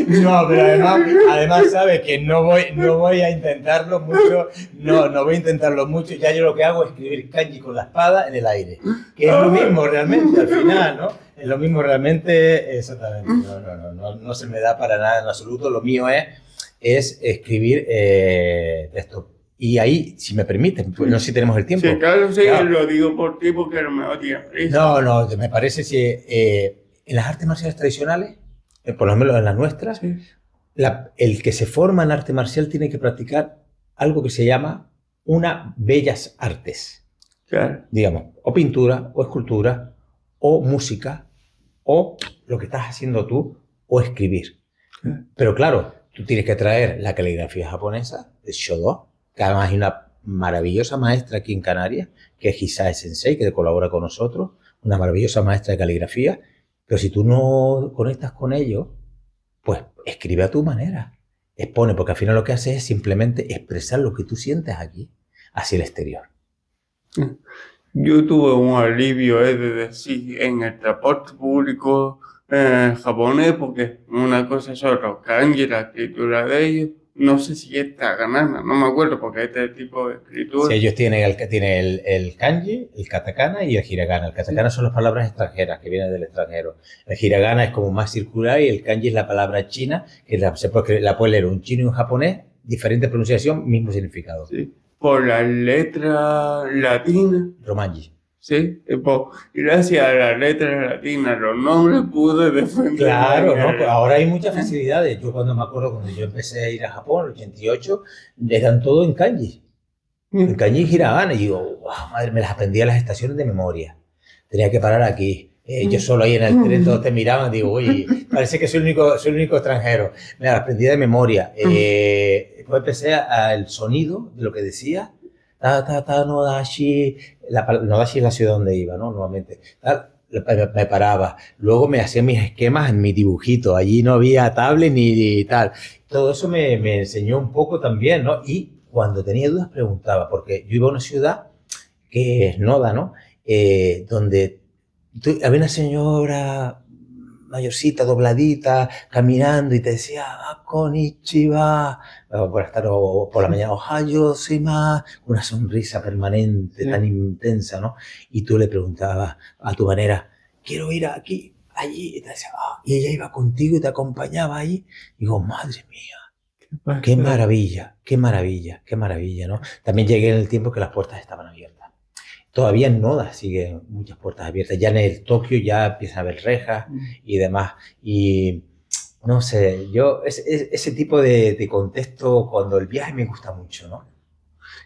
No, pero además sabes que no voy a intentarlo mucho. No voy a intentarlo mucho. Ya yo lo que hago es escribir kanji con la espada en el aire. Que es lo mismo realmente al final, ¿no? Es lo mismo realmente, exactamente. No se me da para nada en absoluto. Lo mío es escribir texto. Y ahí, si me permiten, pues no sé si tenemos el tiempo. Sí, claro, sí, claro. Lo digo por ti porque no me odia. No, me parece si en las artes marciales tradicionales, por lo menos en las nuestras, sí. El que se forma en arte marcial tiene que practicar algo que se llama una bellas artes. Claro. Digamos, o pintura, o escultura, o música, o lo que estás haciendo tú, o escribir. Claro. Pero claro, tú tienes que traer la caligrafía japonesa, el Shodo, que además hay una maravillosa maestra aquí en Canarias, que es Hisae Sensei, que colabora con nosotros, una maravillosa maestra de caligrafía, pero si tú no conectas con ellos, pues escribe a tu manera, expone, porque al final lo que haces es simplemente expresar lo que tú sientes aquí, hacia el exterior. Yo tuve un alivio de decir en el transporte público japonés, porque una cosa son los kanji, la escritura de ellos. No sé si esta ganana, no me acuerdo, porque este tipo de escritura. Sí, ellos tienen el kanji, el katakana y el hiragana. El katakana son las palabras extranjeras que vienen del extranjero. El hiragana es como más circular y el kanji es la palabra china, que la puede leer un chino y un japonés, diferente pronunciación, mismo significado. Sí. Por la letra latina. Romanji. Sí, gracias a la letra latina, los nombres pude defender. Claro, ¿no? Pues ahora hay muchas facilidades. Yo cuando me acuerdo, cuando yo empecé a ir a Japón, en el 88, eran todo en kanji. En kanji y hiragana. Y digo, wow, madre, me las aprendí a las estaciones de memoria. Tenía que parar aquí. Yo solo ahí en el tren, todos te miraban, digo, oye, parece que soy el único extranjero. Me las aprendí de memoria. Después empecé el sonido de lo que decía. Nodashi, Nodashi es la ciudad donde iba, ¿no? Nuevamente. Me paraba. Luego me hacía mis esquemas en mi dibujito. Allí no había tablet ni tal. Todo eso me enseñó un poco también, ¿no? Y cuando tenía dudas preguntaba, porque yo iba a una ciudad que es Noda, ¿no? Donde había una señora mayorcita, dobladita, caminando y te decía, konnichiwa, buenas tardes, o por la mañana, ohayo gozaimasu, una sonrisa permanente, tan intensa, ¿no? Y tú le preguntabas a tu manera, quiero ir aquí, allí, y te decía, y ella iba contigo y te acompañaba ahí. Y digo, madre mía, qué maravilla, qué maravilla, qué maravilla, ¿no? También llegué en el tiempo que las puertas estaban abiertas. Todavía en Noda siguen muchas puertas abiertas. Ya en el Tokio ya empiezan a haber rejas y demás. Y no sé, yo ese tipo de contexto cuando el viaje me gusta mucho, ¿no?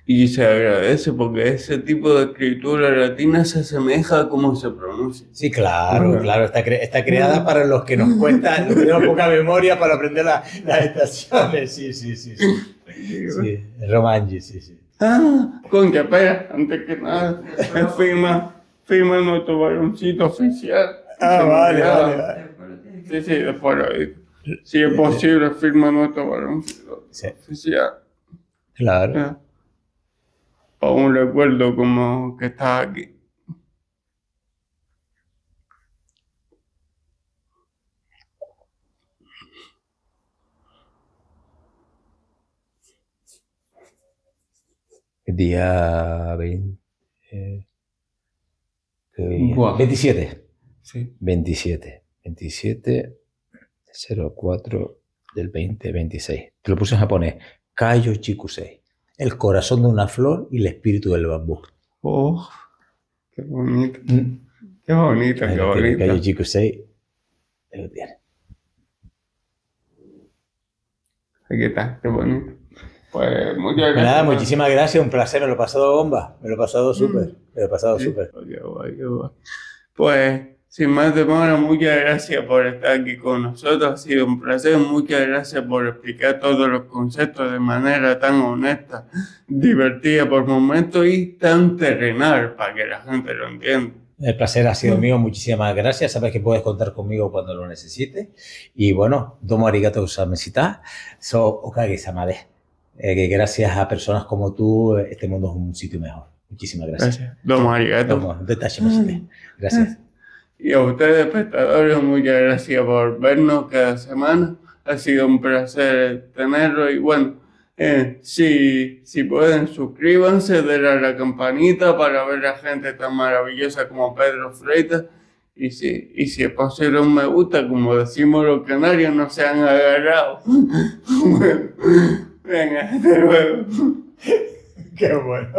Y se agradece porque ese tipo de escritura latina se asemeja a cómo se pronuncia. Sí, claro, claro. Está creada para los que nos cuesta, los que tenemos poca memoria para aprender las estaciones. Sí. El romanji, sí. Concha, espera, antes que nada, firma nuestro baloncito oficial. Vale. Sí, después lo digo. Si es posible, firma nuestro baloncito oficial. Claro. Para un recuerdo como que estás aquí. Día 20. Wow. 27. Sí. 27. 04 del 2026. Te lo puse en japonés. Kayo Chikusei. El corazón de una flor y el espíritu del bambú. Oh, qué bonito. Qué bonito, qué bonito. Kayo Chikusei. Ahí lo tiene. Aquí está, qué bonito. Pues muchas gracias. Nada, muchísimas gracias, un placer, me lo he pasado bomba, me lo he pasado súper, me lo he pasado Sí. súper. Qué guay, qué guay. Pues, sin más demora, muchas gracias por estar aquí con nosotros, ha sido un placer, muchas gracias por explicar todos los conceptos de manera tan honesta, divertida por momentos y tan terrenal para que la gente lo entienda. El placer ha sido mío, muchísimas gracias, sabes que puedes contar conmigo cuando lo necesites y bueno, domo arigato gozaimashita, so okage-sama de. Que gracias a personas como tú, este mundo es un sitio mejor. Muchísimas gracias. Gracias. Domo arigato. Domo detachimashite. Gracias. Y a ustedes, espectadores, muchas gracias por vernos cada semana. Ha sido un placer tenerlo. Y bueno, si pueden, suscríbanse, denle a la campanita para ver a gente tan maravillosa como Pedro Freitas. Y si es posible, un me gusta, como decimos los canarios, no se han agarrado. Bueno, venga, hasta luego. Qué bueno.